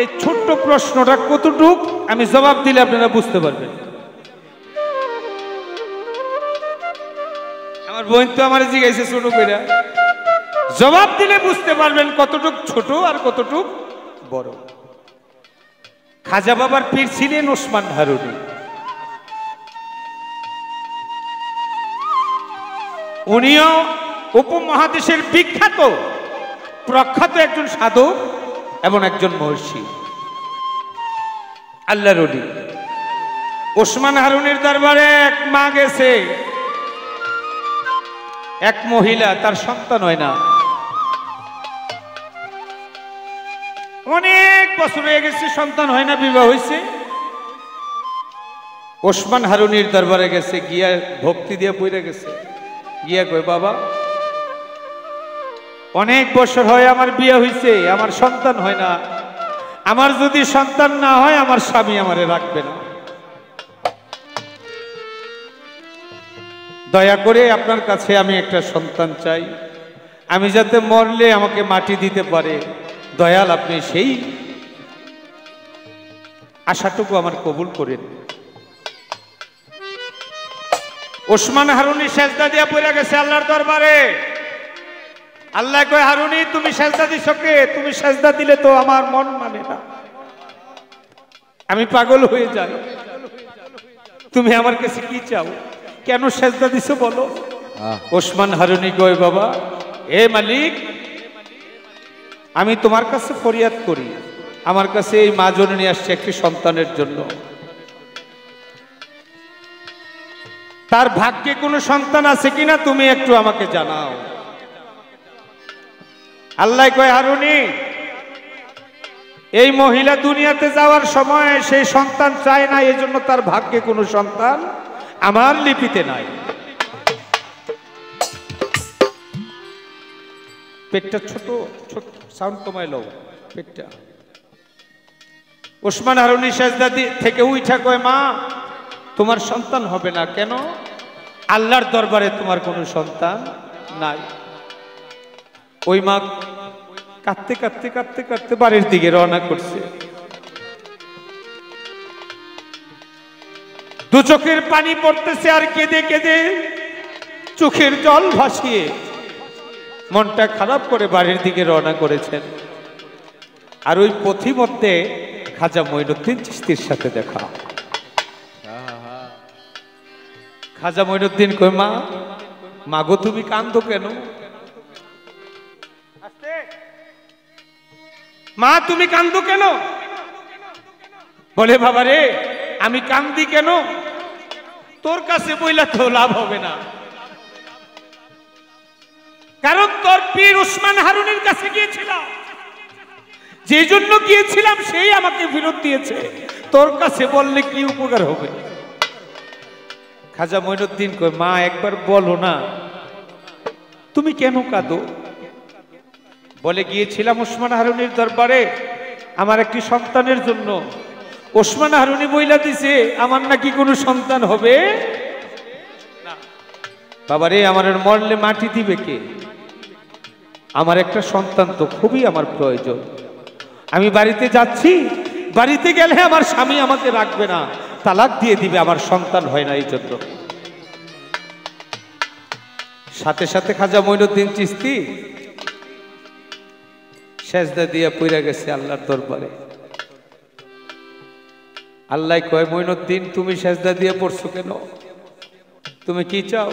C: এই ছোট্ট প্রশ্নটা কতটুক আমি জবাব দিলে আপনারা বুঝতে পারবেন। আমার বোন তো আমার জিজ্ঞাসা ছোট কইরা, জবাব দিলে বুঝতে পারবেন কতটুক ছোট আর কতটুক বড়। খাজা বাবার পীর ছিলেন ওসমান হারুনি। উনিও উপমহাদেশের বিখ্যাত প্রখ্যাত একজন সাধক এবং একজন মহর্ষি, আল্লাহর ওলি। ওসমান হারুনির দরবারে এক মা গেছে, এক মহিলা, তার সন্তান হয় না, অনেক বছর হয়ে গেছে, সন্তান হয় না, বিবাহ হয়েছে। ওসমান হারুনির দরবারে গেছে, গিয়া ভক্তি দিয়ে পড়ে গেছে, গিয়া কয় বাবা অনেক বছর হয় আমার বিয়ে হয়েছে, আমার সন্তান হয় না, আমার যদি সন্তান না হয় আমার স্বামী আমারে রাখবে না, দয়া করে আপনার কাছে আমি একটা সন্তান চাই, আমি যাতে মরলে আমাকে মাটি দিতে পারে, দয়াল আপনি সেই আশাটুকু আমার কবুল করেন। ওসমান হারুনি সেজদা দিয়া পড়ে গেছে আল্লাহর দরবারে। আল্লাহ কয় হারুনি তুমি সেজদা দিছো কে? তুমি সেজদা দিলে তো আমার মন মানে না, আমি পাগল হয়ে যাই, তুমি আমার কাছে কি চাও, কেন সেজদা দিছো বলো। ওসমান হারুনি কয় বাবা এ মালিক, আমি তোমার কাছে ফরিয়াদ করি, আমার কাছে এই মা জননী আসছে একটি সন্তানের জন্য, তার ভাগ্যে কোনো সন্তান আছে কিনা তুমি একটু আমাকে জানাও। আল্লাহ কয় হারুনি এই মহিলা দুনিয়াতে যাওয়ার সময় সেই সন্তান চায় না, এই জন্য তার ভাগ্যে কোনো সন্তান আমার লিপিতে নাই। পেটটা ছোট ছোট, সাউন্ড কমাই লও পেটটা। ওসমান হারুনি সেজদা থেকে উঠা কয় মা তোমার সন্তান হবে না কেন? আল্লাহর দরবারে তোমার কোনো সন্তান নাই। ওই মা কাঁদতে কাঁদতে কাঁদতে কাঁদতে বাড়ির দিকে রওনা করছে, দু চোখের পানি পড়তেছে আর কেঁদে কেঁদে চোখের জল ভাসিয়ে মনটা খারাপ করে বাড়ির দিকে রওনা করেছেন। আর ওই পথিমধ্যে খাজা মঈনুদ্দিন চিশতির সাথে দেখা। খাজা মঈনুদ্দিন কয় মা, মাগো তুমি কান্দো কেন? মা তুমি কান্দো কেন? বলে বাবা রে আমি কান্দি কেন, তোর কাছে বইলা তো লাভ হবে না, কারণ তোর পীর ওসমান হারুনির কাছে গিয়েছিলাম, যে জন্য গিয়েছিলাম সেই আমাকে ফেরত দিয়েছে, তোর কাছে বললে কি উপকার হবে? খাজা মঈনুদ্দিন কয় মা একবার বলো না। তুমি কেন কাঁদো? বলে গিয়েছিলাম ওসমান হারুনির দরবারে আমার একটি সন্তানের জন্য। ওসমান হারুনি বইলা দিছে আমার নাকি কোনো সন্তান হবে না। বাবারে, আমার মরলে মাটি দিবে কে? আমার একটা সন্তান তো খুবই আমার প্রয়োজন। আমি বাড়িতে যাচ্ছি, বাড়িতে গেলে আমার স্বামী আমাকে রাখবে না, তালাক দিয়ে দিবে, আমার সন্তান হয় না এই জন্য। সাথে সাথে খাজা মঈনুদ্দিন চিশতি সেজদা দিয়া পইরা গেছে আল্লাহর দরবারে। আল্লাহ কয়, মঈনুদ্দিন তুমি সেজদা দিয়ে পড়ছো কেন? তুমি কি চাও?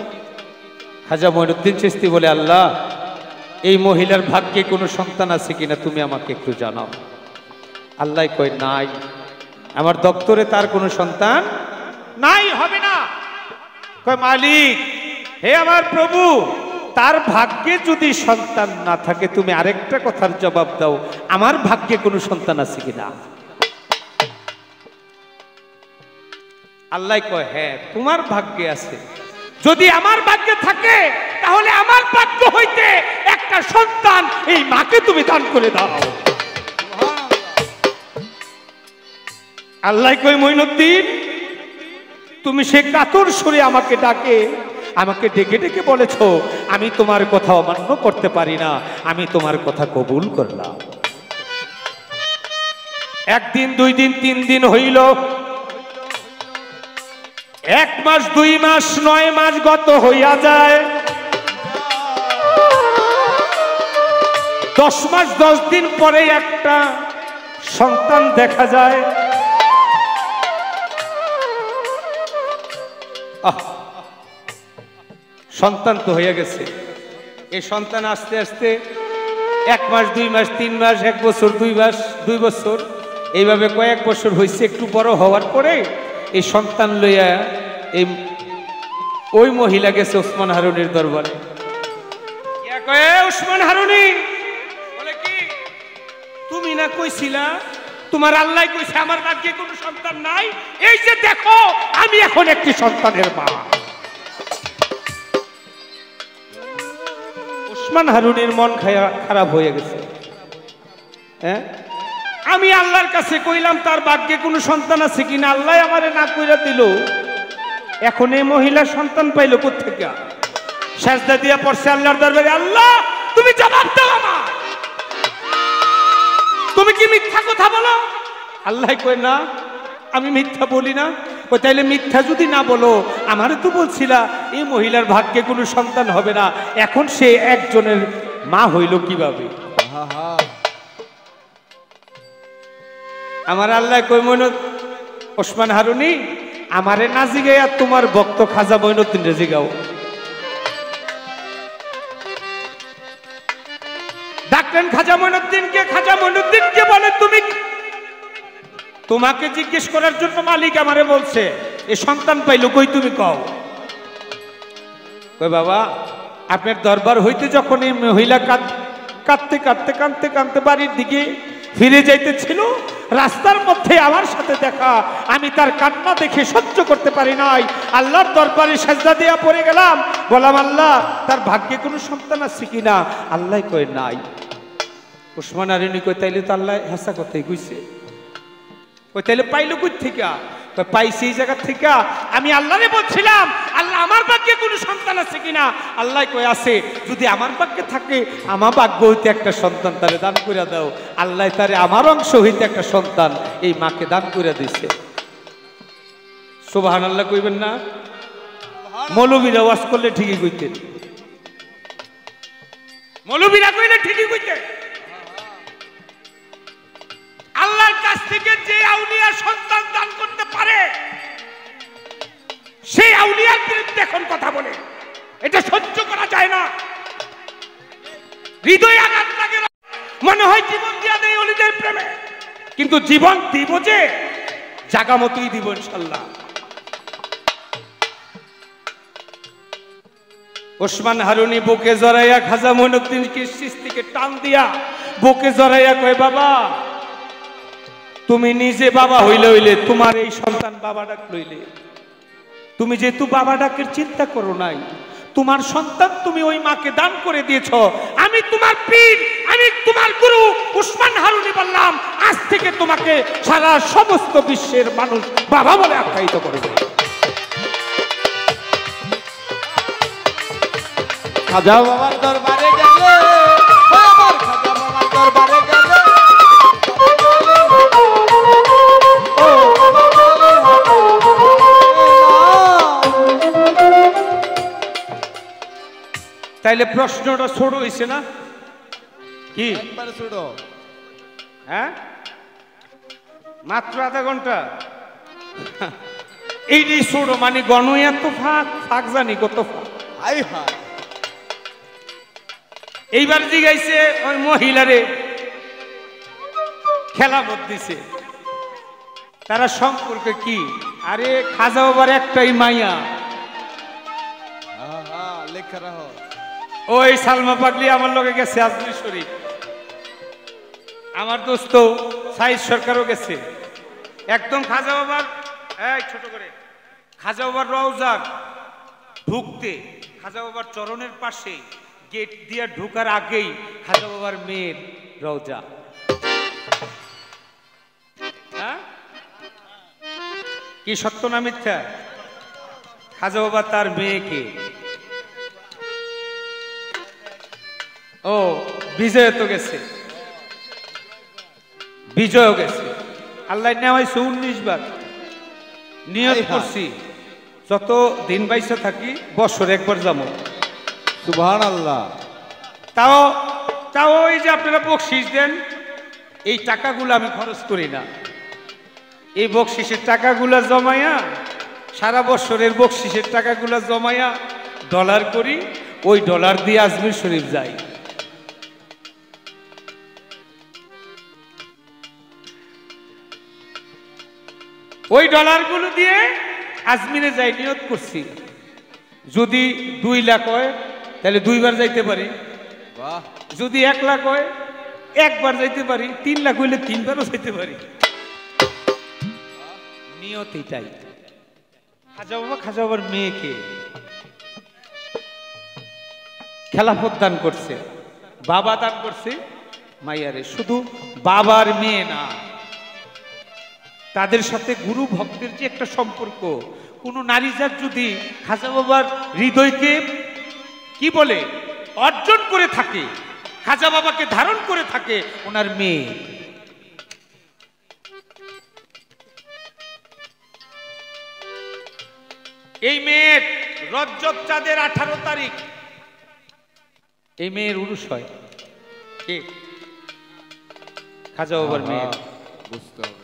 C: খাজা মঈনুদ্দিন চিশতি বলে, আল্লাহ এই মহিলার ভাগ্যে কোনো সন্তান আছে কিনা তুমি আমাকে একটু জানাও। আল্লাহ কয়, নাই, আমার দপ্তরে তার কোনো সন্তান নাই, হবে না। কয়, মালিক হে আমার প্রভু, তার ভাগ্যে যদি সন্তান না থাকে তুমি আরেকটা কথার জবাব দাও, আমার ভাগ্যে কোনো সন্তান আছে কিনা? আল্লাহ কয়, হ্যাঁ তোমার ভাগ্যে আছে। যদি আমার ভাগ্যে থাকে তাহলে আমার ভাগ্য হইতে একটা সন্তান এই মাকে তুমি দান করে দাও। আল্লাহ কয়, মঈনুদ্দিন তুমি সে কাতর সুরে আমাকে ডাকে, আমাকে ডেকে ডেকে বলেছো আমি তোমার কথা অমান্য করতে পারি না, আমি তোমার কথা কবুল করলাম। একদিন, 2 দিন, 3 দিন হইল, 1 মাস, 2 মাস, 9 মাস গত হইয়া যায়। 10 মাস 10 দিন পরে একটা সন্তান দেখা যায়। সন্তান তো হয়ে গেছে। এই সন্তান আস্তে আস্তে 1 মাস, 2 মাস, 3 মাস, 1 বছর, 2 মাস, 2 বছর, এইভাবে কয়েক বছর হয়েছে। একটু বড় হওয়ার পরে এই সন্তান লইয়া ওই মহিলা গেছে ওসমান হারুনির দরবারে। ওসমান হারুনি বলে, কি তুমি না কইছিলা তোমার আল্লাহ কইছে আমার ভাগ্যে কোনো সন্তান নাই, এই যে দেখো আমি এখন একটি সন্তানের মা। ওসমান হারুনির মন খারাপ হয়ে গেছে। হ্যাঁ, আমি আল্লাহর কাছে কইলাম তার ভাগ্যে কোনো সন্তান আছে কিনা, আল্লাহ আমারে না কইরা দিল, এখন এই মহিলা সন্তান পাইল কোত্থেকে? সেজদা দিয়া পড়ছে আল্লাহর দরবারে, আল্লাহ তুমি জবাব দাও আমার, তুমি কি মিথ্যা কথা বলো? আল্লাহ কয়, না আমি মিথ্যা বলি না। কই, তাইলে মিথ্যা যদি না বলো, আমারে তো বলছিলা এই মহিলার ভাগ্যে কোনো সন্তান হবে না, এখন সে একজনের মা হইল কিভাবে? আমার আল্লাহ কই, ওসমান হারুনি আমারে না জিগাইয়া তোমার ভক্ত খাজা মঈনুদ্দিন রে জিগাও। ডাকলেন খাজা মঈনুদ্দিনকে। খাজা মঈনুদ্দিনকে বলে, তুমি, তোমাকে জিজ্ঞেস করার জন্য মালিক আমারে বলছে এ সন্তান পাইলো কই, তুমি কও। কই, বাবা আপনার দরবার হইতে যখন এই মহিলা কাঁদতে কাঁদতে কাঁদতে কাঁদতে বাড়ির দিকে ফিরে যাইতেছিল, রাস্তার মধ্যে আমার সাথে দেখা, আমি তার কান্না দেখে সহ্য করতে পারি নাই, আল্লাহর দরবারে সেজদা দিয়া পড়ে গেলাম, বললাম আল্লাহ তার ভাগ্যে কোনো সন্তান আছে কিনা? আল্লাহ কয়, নাই। ওসমান হারুনি কই, তাইলে তো আল্লাহ হাসা কথাই কইছে। কই, তাইলে পাইলো কই থেকে? পাইছি এই জায়গা থেকে। আমি আল্লাহরে বলছিলাম আল্লাহ আমার ভাগ্যে কোনো সন্তান আছে কিনা? আল্লাহ কই, আছে। যদি আমার ভাগ্যে থাকে আমার ভাগ্য হইতে একটা সন্তান তারে দান করে দাও। আল্লাহ তারে আমার অংশ হইতে একটা সন্তান এই মাকে দান করে দিছে। সুবহানাল্লাহ কইবেন না? মৌলবীরা ওয়াজ করলে ঠিকই কইতেন, মৌলবীরা কইলে ঠিকই কইতেন। আল্লাহর কাছ থেকে যে আউলিয়া সন্তান দান করতে পারে সেই আউলিয়ার বিরুদ্ধে এখন কথা বলে, এটা সহ্য করা যায় না। হৃদয় আঘাত লাগে, মনে হয় জীবন দিয়া দেয় ওলিদের প্রেমে, কিন্তু জীবন দিব যে জাগা মতোই দিব ইনশাল্লাহ। ওসমান হারুনি বুকে জড়াইয়া খাজা মঈনুদ্দিন চিশতিকে টান দিয়া বুকে জড়াইয়া কয়, বাবা তুমি নিজে বাবা হইলে হইলে তোমার এই সন্তান বাবা ডাক লইলে, তুমি যেহেতু বাবা ডাকের চিন্তা করো নাই, তোমার সন্তান তুমি ওই মাকে দান করে দিয়েছো। আমি তোমার পীর, আমি তোমার গুরু উসমান হারুনি বললাম, আজ থেকে তোমাকে সারা সমস্ত বিশ্বের মানুষ বাবা বলে আখ্যায়িত করবে।
D: খাজা বাবার দরবারে গেলে, আমার খাজা বাবার দরবারে গেলে, ও
C: তাইলে প্রশ্নটা ছোট হয়েছে না? কি
D: একবারে ছোট।
C: হ্যাঁ, মাত্র আধা ঘন্টা। এইটাই ছোট মানে গণয়া তো ফাঁক ফাঁক জানি কত ফাঁক।
D: আই হায়,
C: এইবার জিগাইছে ওই মহিলারে, খেলা বদলিছে, তারা সম্পর্কে কি? আরে খাজা বাবার একটাই মাইয়া,
D: লেখা রাহ।
C: ওই সালমা পাগলি আমার লগে গেছে আজমির শরীফ, আমার দোস্ত সাইদ সরকারও গেছে। একদম খাজা বাবার, এই ছোট করে, খাজা বাবার রওজার ঢুকতে, খাজা বাবার চরণের পাশে গেট দিয়ে ঢুকার আগেই খাজা বাবার মেয়ের রওজা। হ্যাঁ, কি সত্য না মিথ্যা? খাজা বাবা তার মেয়েকে, ও বিজয় তো গেছে, বিজয়ও গেছে। আল্লাহ নেওয়াইছে 19 বার। নিয়ত করছি যত দিন বাইসে থাকি বছরে একবার যাবো।
D: সুবহানাল্লাহ।
C: তাও তাও ওই যে আপনারা বকশিস দেন, এই টাকাগুলো আমি খরচ করি না। এই বকশিসের টাকাগুলো জমাইয়া, সারা বছরের বকশিসের টাকাগুলো জমাইয়া ডলার করি, ওই ডলার দিয়ে আজমির শরীফ যাই। ওই ডলারগুলো দিয়ে আজমিরে যাই, নিয়ত করছি যদি 2 লাখ হয় তাহলে 2 বার যাইতে পারি,
D: বাহ।
C: যদি 1 লাখ হয় 1 বার যাইতে পারি, 3 লাখ হইলে 3 বারও যাইতে পারি। নিয়ত এটাই। খাজা বাবার মেয়েকে খেলাফত দান করছে, বাবা দান করছে মাইয়ারে। শুধু বাবার মেয়ে না, তাদের সাথে গুরু ভক্তের যে একটা সম্পর্ক, কোন নারী জাত যদি খাজা বাবার হৃদয়কে কি বলে অর্জন করে থাকে, খাজা বাবাকে ধারণ করে থাকে, ওনার মেয়ে। এই মেয়ের রজব চাঁদের 18 তারিখ এই মেয়ের উরুস হয়। কে? খাজা বাবার মেয়ে।
D: বুঝতে হবে।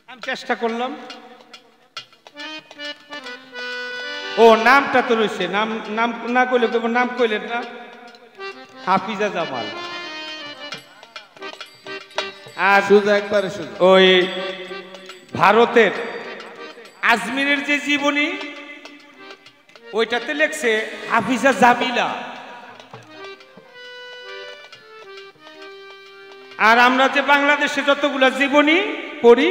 C: আমি চেষ্টা করলাম, ও নামটা তো রয়েছে, নাম নাম না কইলে নাম কইলেন না, হাফিজা জামাল। আর
D: শুধু একবারে শুধু
C: ওই ভারতের আজমিরের যে জীবনী, ওইটাতে লেখছে হাফিজা জামিলা। আর আমরা যে বাংলাদেশে যতগুলা জীবনী পড়ি,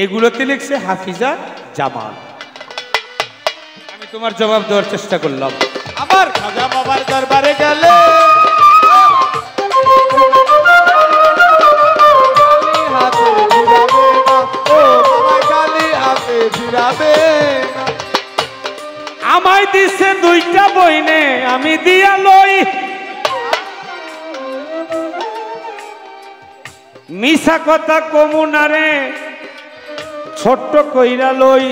C: এগুলোতে লিখছে হাফিজা জামাল। আমি তোমার জবাব দেওয়ার চেষ্টা করলাম।
D: আমার খাজা বাবার দরবারে গেলে, হাতে ফিরাবে না, ও আমার খালি হাতে ফিরাবে না।
C: আমায় দিছে 2টা বইনে, আমি দিয়া লই, মিছা কথা কমুনারে ছোট্ট কইরা লই।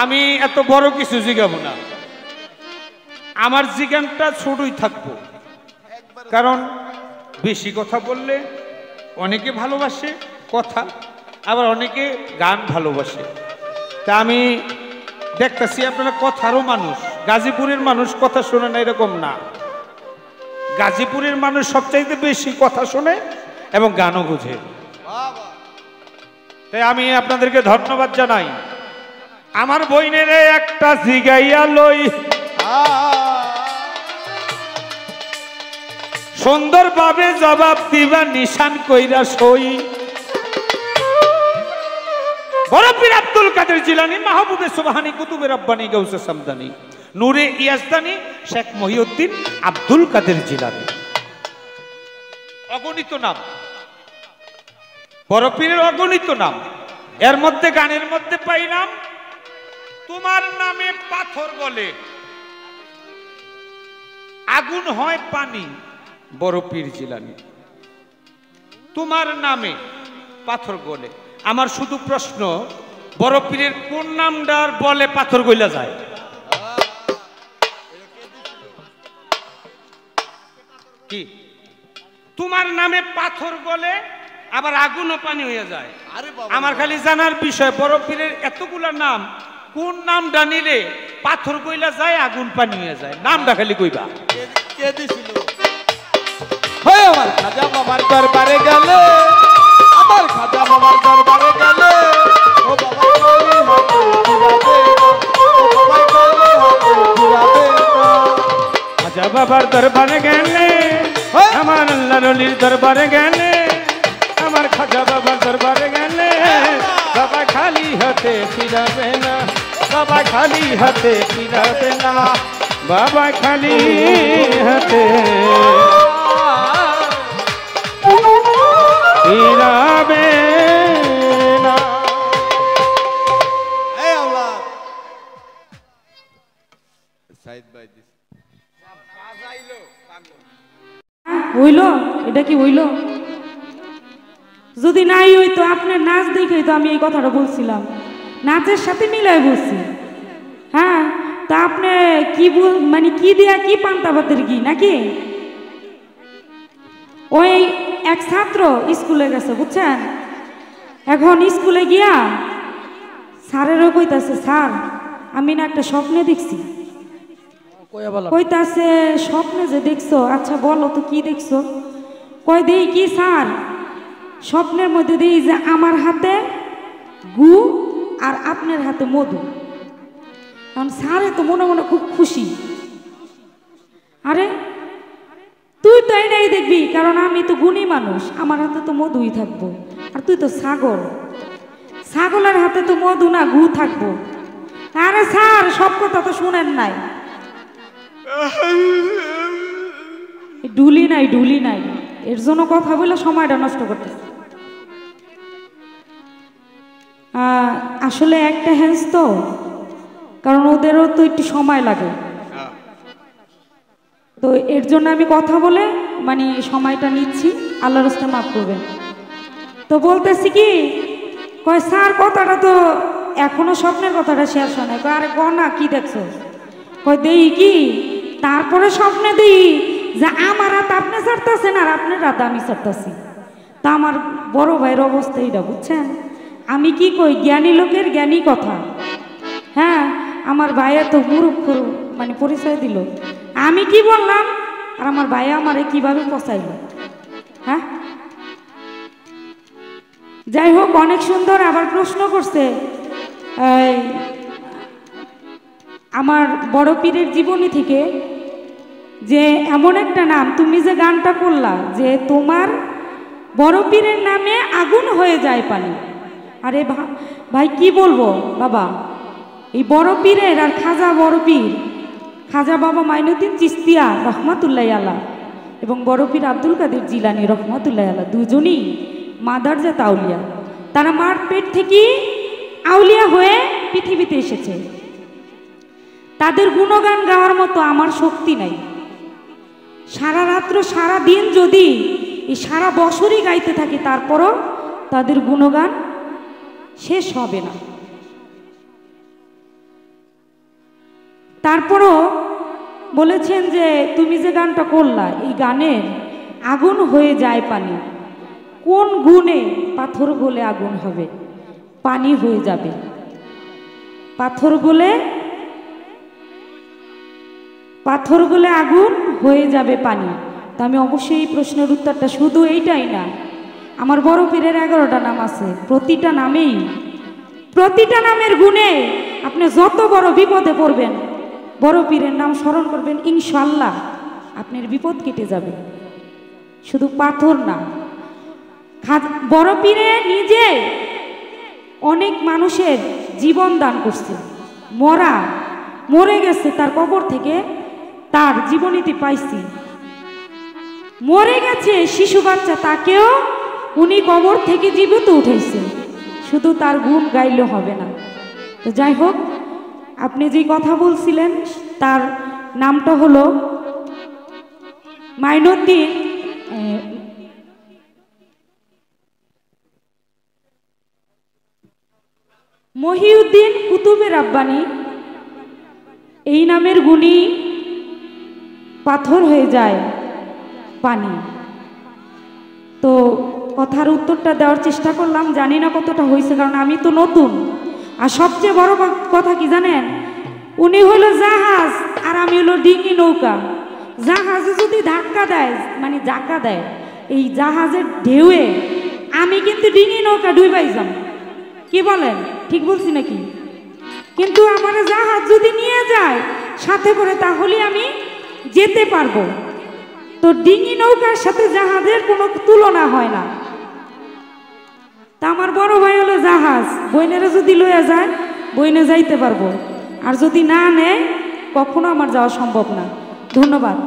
C: আমি এত বড় কিছু জিগাবো না, আমার জিগানটা ছোটই থাকবো, কারণ বেশি কথা বললে অনেকে ভালোবাসে কথা, আবার অনেকে গান ভালোবাসে। তা আমি দেখতেছি আপনারা কথারও মানুষ, গাজীপুরের মানুষ কথা শোনে না এরকম না, গাজীপুরের মানুষ সবচাইতে বেশি কথা শোনে এবং গানও বুঝে। তাই আমি আপনাদেরকে ধন্যবাদ জানাই। আমার বইনের একটা জিগাইয়া লই, সুন্দরভাবে জবাব দিবা নিশান কইরা সই। বড় পীর আব্দুল কাদের জিলানী, মাহবুবে সুবহানী, কুতুবে রব্বানী, গাউসে সামদানি, নূরে ইয়াজদানি, শেখ মহিউদ্দিন আব্দুল কাদের জিলানী। অগণিত নাম, বড় পীরের অগণিত নাম। এর মধ্যে গানের মধ্যে পাইলাম তোমার নামে পাথর বলে আগুন হয় পানি, বড় পীর জিলানী। তোমার নামে পাথর গলে। আমার শুধু প্রশ্ন, বড় পীরের কোন নামটার বলে পাথর গইলা যায়? কি তোমার নামে পাথর গলে আবার আগুন ও পানি হয়ে যায়? আমার খালি জানার বিষয়, বড় পীরের এতগুলা নাম কোন নামটা নিলে পাথর কইলা যায়, আগুন পানি হয়ে যায়? নামটা খালি কইবা।
D: কে দিছিল? আমার খাজা বাবার দরবারে গেলে, আমার খাজা বাবার দরবারে গেলে, ও বাবা খালি হাতে ঘুরাবে না, ও বাবা খালি হাতে ঘুরাবে না।
C: খাজা বাবার দরবারে গেলে, আমার আল্লাহর ওলির দরবারে গেলে, আমার খাজা বাবার দরবারে গেলে, বাবা খালি হাতে ফিরাবে না, বাবা খালি হাতে ফিরাবে না, বাবা খালি হাতে ফিরাবে না।
D: এই আল্লাহ সাইদ ভাই দিস
A: হইল? এটা কি হইল? যদি নাই হইতো, আপনার নাচ দেখেই তো আমি এই কথাটা বলছিলাম, নাচের সাথে মিলাই বলছি। হ্যাঁ, তা আপনি কি মানে কি দিয়া কি পান্তাবাতের কি নাকি? ওই এক ছাত্র স্কুলে গেছে বুঝছেন, এখন স্কুলে গিয়া স্যারেরও কইতাছে, স্যার আমি না একটা স্বপ্নে দেখছি। কইতাছে, স্বপ্নে যে দেখছো, আচ্ছা বলো তো কি দেখছো? কই দেই কি স্যার, স্বপ্নের মধ্যে দেই যে আমার হাতে গু আর আপনার হাতে মধু। কারণ স্যারে তো মনে মনে খুব খুশি। আরে তুই তো এটাই দেখবি, কারণ আমি তো গুণী মানুষ, আমার হাতে তো মধুই থাকবো, আর তুই তো ছাগল, ছাগলের হাতে তো মধু না গু থাকবো। আরে স্যার সব কথা তো শুনেন নাই, ডুলি নাই ডুলি নাই, এর জন্য কথা বলে সময়টা নষ্ট করতে। আসলে একটা হ্যান্স তো, কারণ ওদেরও তো একটু সময় লাগে, তো এর জন্য আমি কথা বলে মানে সময়টা নিচ্ছি, আল্লাহর রাস্তায় মাফ করবেন। তো বলতেছি কি, কয় স্যার কথাটা তো এখনো স্বপ্নের কথাটা শেষ হয় না। কয় আরে ক না, কি দেখছো? কয় দেই কি, তারপরে স্বপ্নে দিই যে আমার হাত আপনি ছাড়তেছেন আর আপনার হাত আমি ছাড়তেছি। তা আমার বড় ভাইয়ের অবস্থা এইটা বুঝছেন। আমি কি কই, জ্ঞানী লোকের জ্ঞানী কথা। হ্যাঁ, আমার ভাইয়া তো মূর্খ মানে পরিচয় দিল, আমি কি বললাম আর আমার ভাইয়া আমারে কিভাবে পচাইল। হ্যাঁ, যাই হোক, অনেক সুন্দর। আবার প্রশ্ন করছে আমার বড় পীরের জীবনী থেকে, যে এমন একটা নাম তুমি যে গানটা করলা, যে তোমার বড় পীরের নামে আগুন হয়ে যায় পানি। আরে ভাই কি বলবো বাবা, এই বড় পীরের আর খাজা বড় পীর, খাজা বাবা মাইনুদ্দিন চিস্তিয়া রহমাতুল্লাহ আল্লাহ এবং বড় পীর আব্দুল কাদের জিলানী রহমাতুল্লাহ আল্লাহ দুজনই মাদারজাত আউলিয়া। তারা মার পেট থেকে আউলিয়া হয়ে পৃথিবীতে এসেছে। তাদের গুণগান গাওয়ার মতো আমার শক্তি নাই। সারা রাত্র সারা দিন যদি এই সারা বছরই গাইতে থাকি, তারপরও তাদের গুণগান শেষ হবে না। তারপরও বলেছেন যে তুমি যে গানটা করলা, এই গানের আগুন হয়ে যায় পানি। কোন গুণে পাথর গলে আগুন হবে? পানি হয়ে যাবে। পাথর গলে আগুন হয়ে যাবে পানি। তো আমি অবশ্যই এই প্রশ্নের উত্তরটা শুধু এইটাই না, আমার বড় পীরের 11টা নাম আছে। প্রতিটা নামের গুণে আপনি যত বড় বিপদে পড়বেন, বড় পীরের নাম স্মরণ করবেন, ইনশাআল্লাহ আপনার বিপদ কেটে যাবে। শুধু পাথর না, বড় পীরে নিজে অনেক মানুষের জীবন দান করছে, মরে গেছে, তার কবর থেকে তার জীবনীতি পাইছি। মরে গেছে শিশু বাচ্চা, তাকেও উনি কবর থেকে জীবিত উঠেছে। শুধু তার গুণ গাইলে হবে না। তো যাই হোক, আপনি যে কথা বলছিলেন তার নামটা হলো মাইনুদ্দিন মহিউদ্দিন কুতুবে রাব্বানী। এই নামের গুণী পাথর হয়ে যায় পানি। তো কথার উত্তরটা দেওয়ার চেষ্টা করলাম, জানি না কতটা হয়েছে, কারণ আমি তো নতুন। আর সবচেয়ে বড় কথা কি জানেন, উনি হলো জাহাজ আর আমি হলো ডিঙি নৌকা। জাহাজে যদি ধাক্কা দেয়, মানে ধাক্কা দেয়, এই জাহাজের ঢেউয়ে আমি কিন্তু ডিঙি নৌকা ডুবাই যাম। কি বলেন, ঠিক বলছি নাকি? কিন্তু আমার জাহাজ যদি নিয়ে যায় সাথে করে, তাহলে আমি যেতে পারবো। তো ডিঙি নৌকার সাথে জাহাজের কোনো তুলনা হয় না। তা আমার বড় ভাই হলো জাহাজ, বইনেরা যদি লইয়া যায় বইনে যাইতে পারবো, আর যদি না নেয় কখনো আমার যাওয়া সম্ভব না। ধন্যবাদ।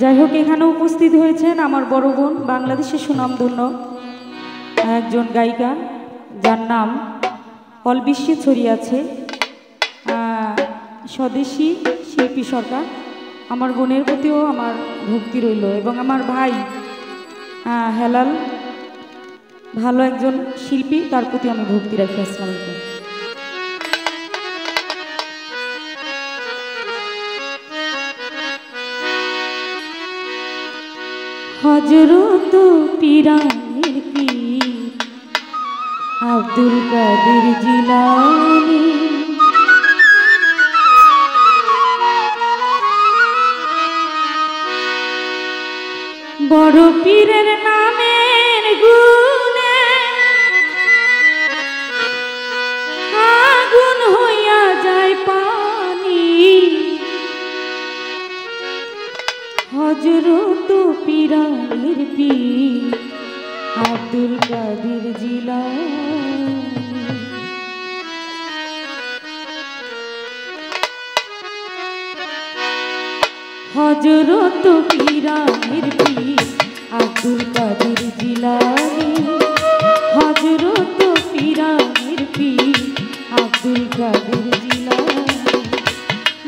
A: যাই হোক, এখানে উপস্থিত হয়েছেন আমার বড় বোন, বাংলাদেশের সুনামধন্য একজন গায়িকা, যার নাম অল বিশ্বে ছড়িয়ে আছে, স্বদেশী শিল্পী সরকার। আমার বোনের প্রতিও আমার ভক্তি রইল, এবং আমার ভাই হেলাল ভালো একজন শিল্পী, তার প্রতি আমি ভক্তি রাখি। আসসালামু আলাইকুম। হযরত পীরানের পীর আব্দুল কাদের জিলানী, বড় পীরের নামের গুণে আগুন হইয়া যায় পানি। হযরত পীরানের পীর আব্দুল কাদের জিলানী, হযরত পীরানের পীর আব্দুল কাদের জিলানী, হযরত পীরানের পীর আব্দুল কাদের জিলানী,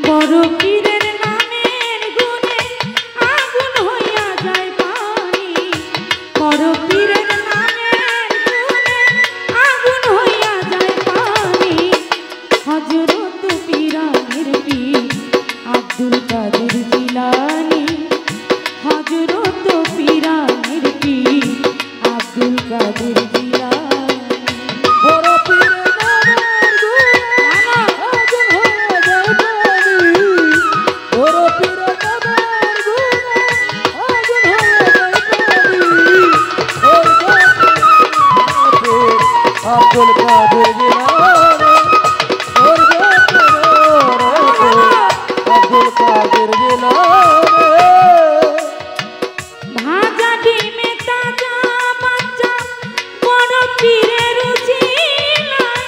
A: বড় পীরের নামের গুণে আগুন হইয়া যায় পানি। বড় পীরের নামের গুণে আগুন হইয়া যায় পানি। কাদের জিলানী
B: বড় পীরের নামের গুণে আগুন হয়ে যায় পানি বড় পীরের নামের গুণে আগুন হয়ে যায় পানি ওর আব্দুল কাদের জিলানী ওর আব্দুল কাদের জিলানী
A: ভাজা ডিমে তাজা বাচ্চা বড় পীরের উজিলায়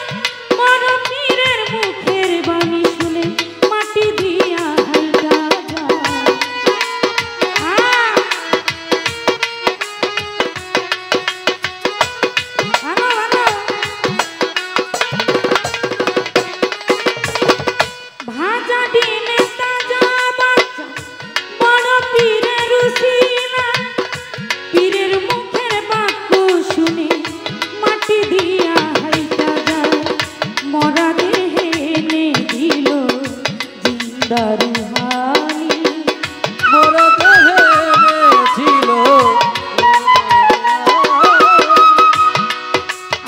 A: বড় পীরের মুখের বাণী শুনে মাটি দিয়া হাইটা যায় ভালো ভালো ভাজা ডিমে তাজা বাচ্চা বড় পীরের উজিলায় পীরের মুখের বাক্য শুনে মাটি দিয়া হাইটা যায় মরা দেহে এনে দিল জিন্দা রুহানি
B: মোরা দেহে ছিল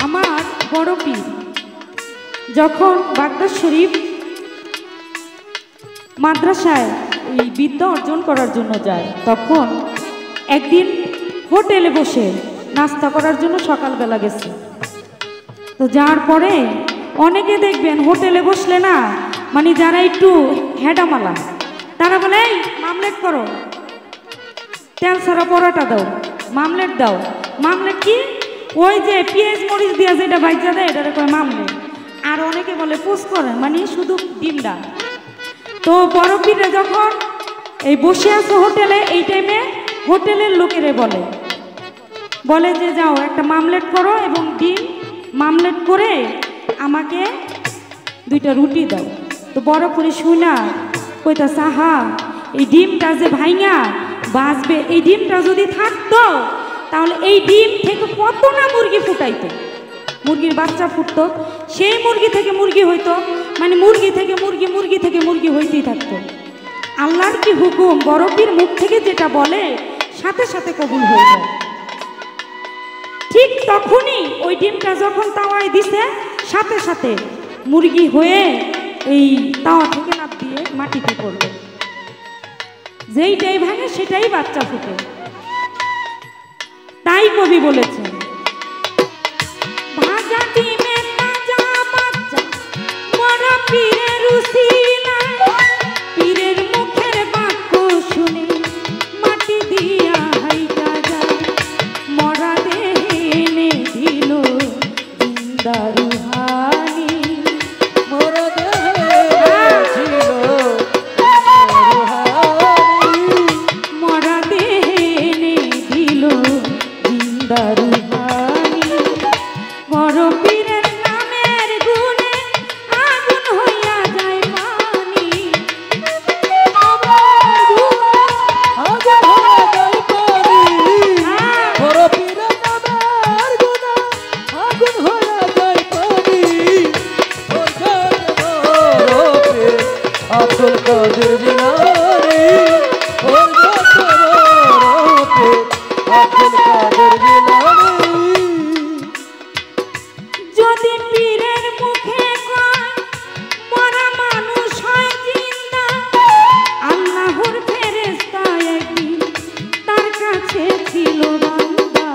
A: আমার বড় পীর যখন বাগদাদ শরীফ মাদ্রাসায় এই বিদ্যা অর্জন করার জন্য যায় তখন একদিন হোটেলে বসে নাস্তা করার জন্য সকালবেলা গেছে তো যাওয়ার পরে অনেকে দেখবেন হোটেলে বসলে না মানে যারা একটু হেডামালা তারা বলে এই মামলেট করো তেল ছাড়া পরোটা দাও মামলেট দাও মামলেট কি ওই যে পেঁয়াজ মরিচ দিয়া যেটা ভাইজা দেয় এটারে কয় মামলেট আর অনেকে বলে পোস করে মানে শুধু ডিমটা তো বড় পীরে যখন এই বসে আছে হোটেলে এই টাইমে হোটেলের লোকেরে বলে যে যাও একটা মামলেট করো এবং ডিম মামলেট করে আমাকে 2টা রুটি দাও তো বড় করে শুনা কইতা সাহা এই ডিমটা যে ভাইঙা বাঁচবে এই ডিমটা যদি থাকতো তাহলে এই ডিম থেকে কত না মুরগি ফুটাইতো মুরগির বাচ্চা ফুটতো সেই মুরগি থেকে মুরগি হইতো মানে মুরগি থেকে মুরগি মুরগি থেকে মুরগি হইতেই থাকতো আল্লাহর কি হুকুম বড় পীর মুখ থেকে যেটা বলে সাথে সাথে কবুল হয়ে যায় ঠিক তখনই ওই ডিমটা যখন তাওয়ায় দিছে সাথে সাথে মুরগি হয়ে এই তাওয়া থেকে লাফ দিয়ে মাটিতে পড়বে যেইটাই ভাঙে সেটাই বাচ্চা ফুটে তাই কবি বলেছেন ভাজা ডিমে তাজা বাচ্চা বড় পীরের উসিলায় পীরের মুখের বাক্য শুনে মাটি দিয়া হাইটা যায় মরা দেহে এনে দিল জিন্দা রুহানি
B: মোরা দেহে ছিল রুহানি
A: মরা দেহে এনে দিল জিন্দা রুহানি বড় পীরের নামের গুণে আগুন হইয়া যায় পানি
B: আগুন হয়ে যায় পানি বড় পীরের নামের গুণে আগুন হয়ে যায় পানি ওর জানে বড় পীর আব্দুল কাদের জিলানী ওর জানে বড় পীর আব্দুল কাদের জিলানী
A: যদি পীরের মুখে কয় মরা মানুষ হয় জিন্দা আল্লাহর ফেরেশতা একদিন তার কাছে ছিল বান্দা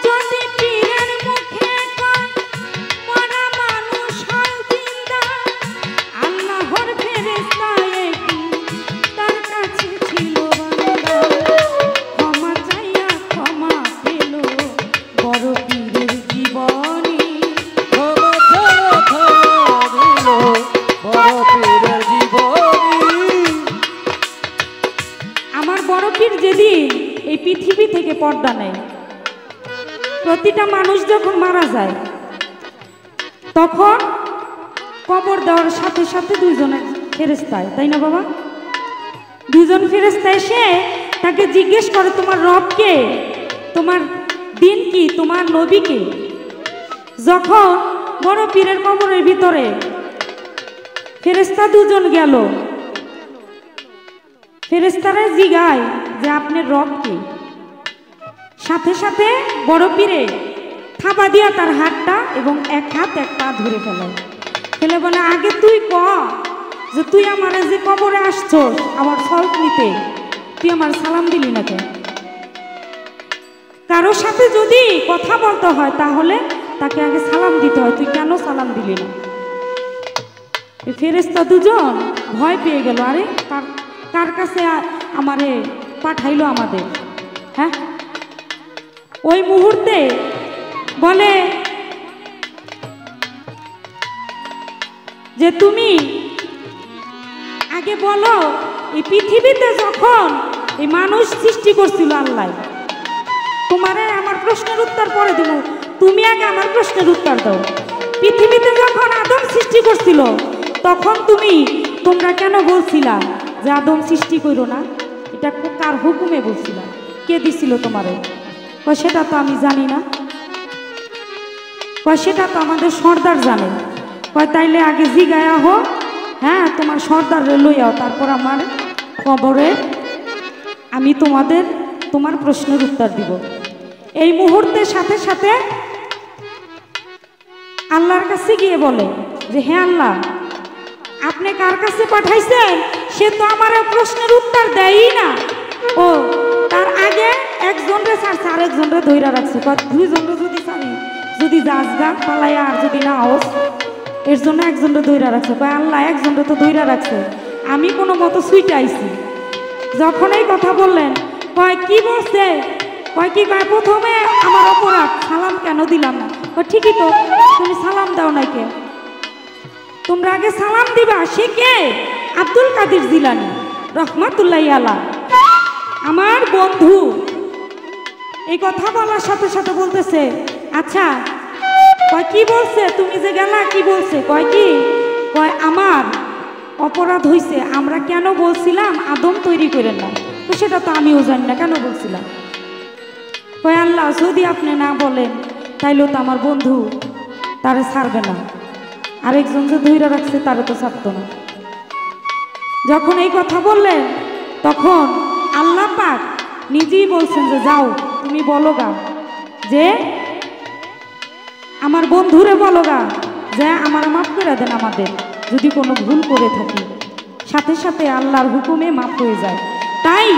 A: যদি পীরের মুখে কয় মরা মানুষ হয় জিন্দা আল্লাহর ফেরেশতা একদিন তার কাছে ছিল বান্দা ক্ষমা চাইয়া ক্ষমা পেল বড় পীরের জীবনী
B: ক্ষমা ছাড়া দিল বড় পীরের জীবনী
A: আমার বড় পীর যেদিন এই পৃথিবী থেকে পর্দা নেয় প্রতিটা মানুষ যখন মারা যায় তখন কবর দেওয়ার সাথে সাথে 2 জনের ফেরেশতা তাই না বাবা 2 জন ফেরেশতা এসে তাকে জিজ্ঞেস করে তোমার রব কে তোমার দিন কি তোমার নবী কে যখন বড় পীরের কবরের ভিতরে ফেরেশতা দুজন গেল। ফেরেশতারা জিগায় যে আপনার রব কি? সাথে সাথে বড় পীরে থাবা দিয়া তার হাতটা এবং এক হাত এক পা ধরে ফেলে বলে, আগে তুই ক যে তুই আমার যে কবরে আসছস আমার সল্প নিতে, তুই আমার সালাম দিলি না কেন? কারোর সাথে যদি কথা বলতে হয় তাহলে তাকে আগে সালাম দিতে হয়, তুই কেন সালাম দিলি না? ফেরেশতা দুজন ভয় পেয়ে গেল, আরে কার কাছে আমারে পাঠাইলো আমাদের? হ্যাঁ, ওই মুহূর্তে বলে যে তুমি আগে বলো, এই পৃথিবীতে যখন এই মানুষ সৃষ্টি করছিল আল্লাহ, তোমারে আমার প্রশ্নের উত্তর পরে দেব, তুমি আগে আমার প্রশ্নের উত্তর দাও। পৃথিবীতে যখন আদম সৃষ্টি করছিল তখন তোমরা কেন বলছিলা যে আদম সৃষ্টি করো না? এটা কার হুকুমে বলছিলা? কে দিছিল তোমারে? সেটা তো আমি জানি না। সেটা তো আমাদের সর্দার জানে। তাইলে আগে জিগায়া হোক, হ্যাঁ তোমার সর্দারে লইয়াও, তারপর আমার কবরে আমি তোমার প্রশ্নের উত্তর দিব। এই মুহূর্তে সাথে সাথে আল্লাহর কাছে গিয়ে বলে যে হে আল্লাহ, আপনি কার কাছে পাঠাইছেন? সে তো আমার প্রশ্নের উত্তর দেয়ই না। ও তার আগে একজনরে ছাড়ছে, আরেকজনরে ধইরা রাখছে। দুইজনরে যদি যাস পালাইয়া আর যদি না হোস, এর জন্য একজনরে ধইরা রাখছে। আল্লাহ একজনরে তো ধইরা রাখছে, আমি কোনো মতো সুইটে আইছি। যখন এই কথা বললেন, কি বলছে? কি প্রথমে আমার অপরাধ, সালাম কেন দিলাম না? ঠিকই তো, তুমি সালাম দাও না কে? তোমরা আগে সালাম দিবা। সে কে? আব্দুল কাদের জিলানী রহমাতুল্লাহ আলাইহি, আমার বন্ধু। এই কথা বলার সাথে সাথে বলতেছে, আচ্ছা কি বলছে? তুমি যে গেলা কি বলছে? কি আমার অপরাধ হইছে, আমরা কেন বলছিলাম আদম তৈরি করেন না? তো সেটা তো আমিও জানি না, কেন বলছিলাম? আল্লাহ যদি আপনি না বলেন তাইলেও তো আমার বন্ধু তারে ছাড়বে না, আরেকজন যে ধৈর্য রাখছে তারে তো ছাড়তো না। যখন এই কথা বললেন তখন আল্লাহ পাক নিজেই বলছেন যে যাও তুমি বলো গা, যে আমার বন্ধুরে বলো গা যে আমার মাফ করে দেন, আমাদের যদি কোনো ভুল করে থাকি। সাথে সাথে আল্লাহর হুকুমে মাফ হয়ে যায়। তাই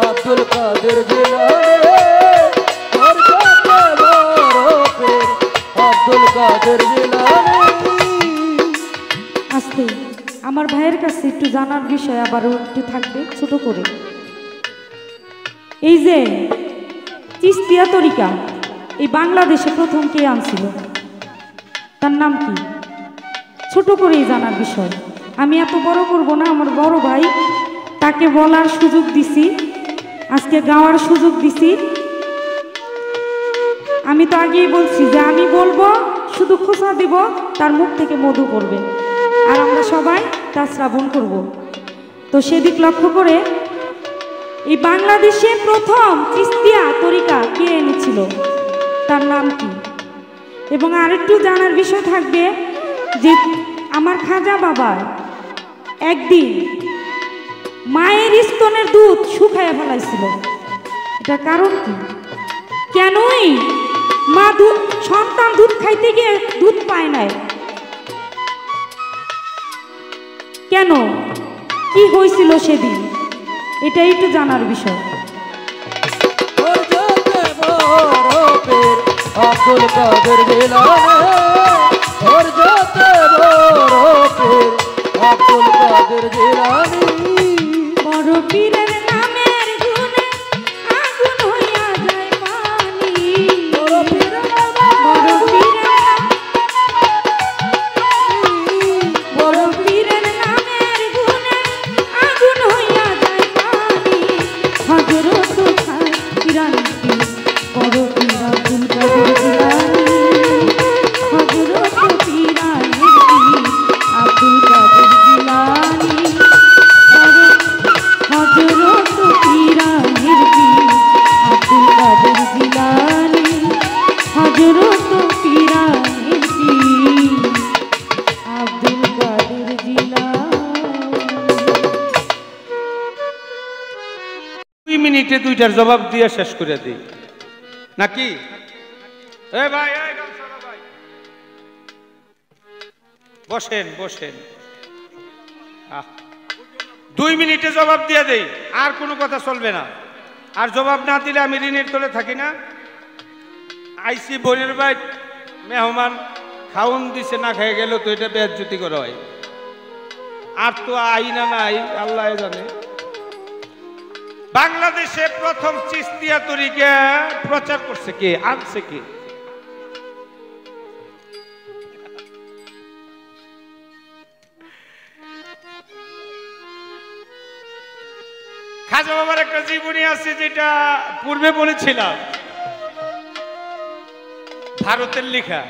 B: আব্দুল কাদের জিলানী ওর যাতে বরফে আব্দুল কাদের জিলানী।
A: আস্তে আমার ভাইয়ের কাছে একটু জানার বিষয় আবারও একটু থাকবে ছোট করে। এই যে চিস্তিয়া তরিকা এই বাংলাদেশে প্রথম কে আনছিল, তার নাম কি? ছোট করেই জানার বিষয়। আমি এত বড় করব না, আমার বড় ভাই তাকে বলার সুযোগ দিছি, আজকে গাওয়ার সুযোগ দিছি। আমি তো আগেই বলছি যে আমি বলবো, শুধু খোঁচা দিব, তার মুখ থেকে মধু পড়বে আর আমরা সবাই তা শ্রাবণ করব। তো সেদিক লক্ষ্য করে এই বাংলাদেশে প্রথম চিস্তিয়া তরিকা কে এনেছিল, তার নাম কি? এবং আরেকটু জানার বিষয় থাকবে যে আমার খাজা বাবা একদিন মায়ের স্তনের দুধ শুকাইয়া ফেলাইছিল। এটা কারণ কি? কেনই মা দুধ সন্তান দুধ খাইতে গিয়ে দুধ পায় নাই, কেন, কি হয়েছিল সেদিন, এটাই একটু জানার বিষয়।
B: ওর যাতে বরফে আব্দুল কাদের জিলানী ওর যাতে বরফে আব্দুল কাদের জিলানী।
A: বড় পীরের নামের গুণে আগুন হইয়া যায় পানি, বড় পীরের নামের গুণে আগুন হইয়া যায় পানি। হযরত খায়রান কি বড় পীর আব্দুল কাদের জিলানী, হযরত পীরানের পীর আব্দুল কাদের জিলানী, হযরত পীরানের পীর আব্দুল কাদের জিলানী, হযরত পীরানের পীর আব্দুল কাদের জিলানী।
C: 2 মিনিটে দুইটার জবাব দিয়ে শেষ করে দিই নাকি? এ ভাই, এই গামছাড়া ভাই, বসেন বসেন। 2 মিনিটে জবাব দিয়ে দেই, আর কোনো কথা চলবে না। আর জবাব না দিলে আমি ঋণের তলে থাকি না। আইসি বোনের ভাই মেহমান খাওন দিছে, না খেয়ে গেল তো এটা বেজ্জতি করা হয়। আর তো আইনা নাই, আল্লাহ জানে। বাংলাদেশে প্রথম চিস্তিয়া তরিকা প্রচার করছে কে, আনছে কে? খাজা বাবার একটা জীবনী আছে, যেটা পূর্বে বলেছিলাম, ভারতের লেখা।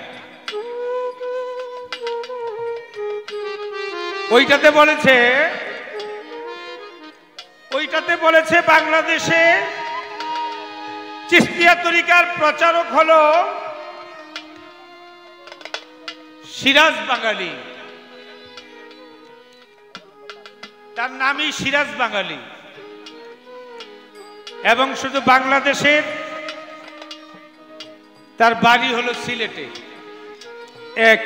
C: ওইটাতে বলেছে বাংলাদেশে চিস্তিয়া তরিকার প্রচারক হলো সিরাজ বাঙালি, তার নামই সিরাজ বাঙালি। এবং শুধু বাংলাদেশের, তার বাড়ি হলো সিলেটে। এক।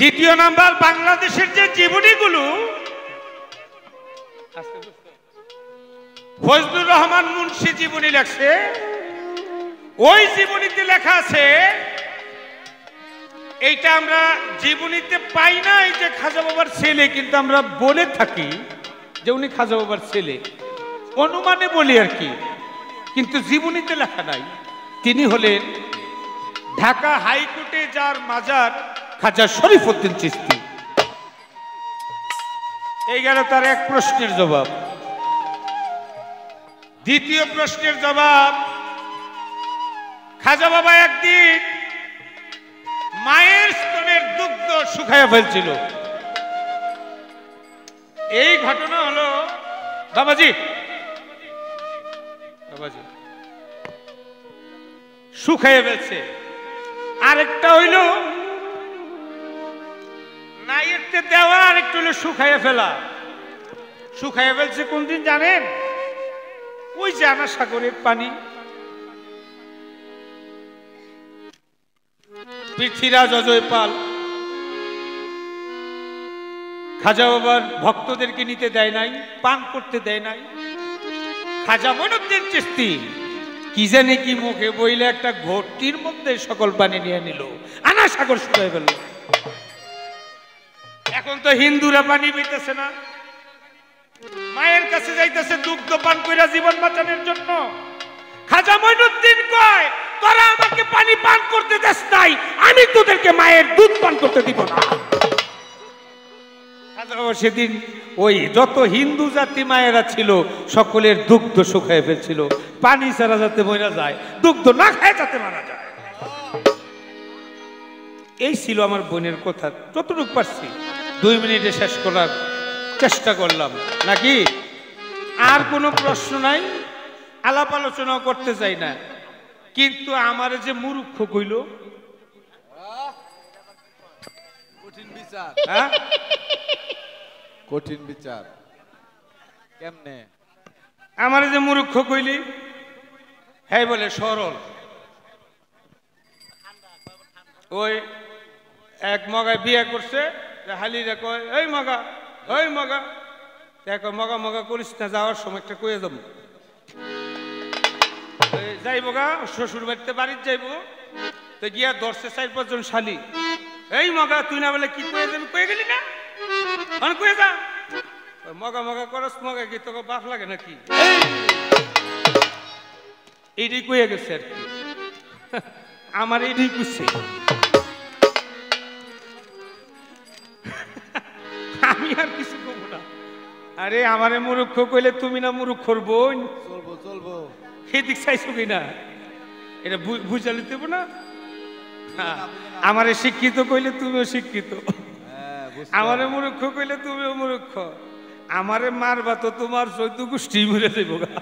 C: দ্বিতীয় নাম্বার, বাংলাদেশের যে জীবনীগুলো ফজলুর রহমান মুন্সি জীবনী লেখছে, ওই জীবনীতে লেখা আছে, এইটা আমরা জীবনীতে পাই না, এই যে খাজা বাবার ছেলে, কিন্তু আমরা বলে থাকি যে উনি খাজা বাবার ছেলে, অনুমানে বলি আর কি, কিন্তু জীবনীতে লেখা নাই। তিনি হলেন ঢাকা হাইকোর্টে যার মাজার খাজা শরীফউদ্দীন চিশতি। এই গেল তার এক প্রশ্নের জবাব। দ্বিতীয় প্রশ্নের জবাব, খাজা বাবা একদিন মায়ের স্তনের দুগ্ধ শুকাইয়া ফেলছিল। এই ঘটনা হলো বাবাজি শুকাইয়া ফেলছে। আরেকটা হইল নাইয়েতে দেওয়া, আরেকটা হইল শুকাইয়া ফেলা। শুকাইয়া ফেলছে কোন দিন জানেন? ওই যে আনা সাগরের পানি, পৃথ্বীরাজ অজয় পাল খাজা বাবার ভক্তদেরকে নিতে দেয় নাই, পান করতে দেয় নাই। খাজা মঈনুদ্দিন চিশতি কি জানি কি মুখে বইলে একটা ঘটির মধ্যে সকল পানি নিয়ে নিল, আনা সাগর শুকায় ফেলল। এখন তো হিন্দুরা পানি পেতেছে না, মায়ের কাছে যাইতেছে দুগ্ধ পান কইরা জীবন বাঁচানোর জন্য। খাজা মঈনুদ্দিন কয়, তোরা আমাকে পানি পান করতে দেস নাই, আমি তোদেরকে মায়ের দুধ পান করতে দিব না। সেদিন ওই যত হিন্দু জাতি মায়েরা ছিল সকলের দুগ্ধ শুকায় ফেলছিল, পানি ছাড়া যাতে মরা যায়, দুগ্ধ না খায় যাতে মারা যায়। এই ছিল আমার বোনের কথা, যতটুকু পারছি 2 মিনিটে শেষ করার চেষ্টা করলাম। নাকি আর কোনো প্রশ্ন নাই? আলাপ আলোচনা করতে চাই না, কিন্তু আমার যে মূর্খ কইল,
D: কঠিন বিচার,
C: হ্যাঁ
D: কঠিন বিচার কেমনে?
C: আমার যে মূর্খ কইলি, হ্যাঁ বলে সরল। ওই এক মগায় বিয়ে করছে, হালিরা কয় এই মগা, ওই মগা, মগা মগা করিস না, যাওয়ার সময় একটা কয়ে যাবো, যাইব গা শ্বশুর বাড়িতে, বাড়িতে যাইব তো গিয়া ধরছে 4-5 জন শালি, এই মগা তুই না বলে কি কয়ে যাবি, কয়ে গেলি না কয়ে যা, মগা মগা করস, মগা কি তোকে বাপ লাগে নাকি, এইটাই কয়ে গেছে আর কি। আমার এইটাই কুছে, আমি আর কিছু কব না। আরে আমারে মূর্খ কইলে তুমি না মূর্খর বোন,
D: চলবো চলবো,
C: সেদিক চাইছো কিনা এটা বুঝালি দেব না। আমারে শিক্ষিত কইলে তুমিও শিক্ষিত, আমারে মূর্খ কইলে তুমিও মূর্খ, আমারে মারবা তো তোমার 14 গোষ্ঠী মরে যাইব গা।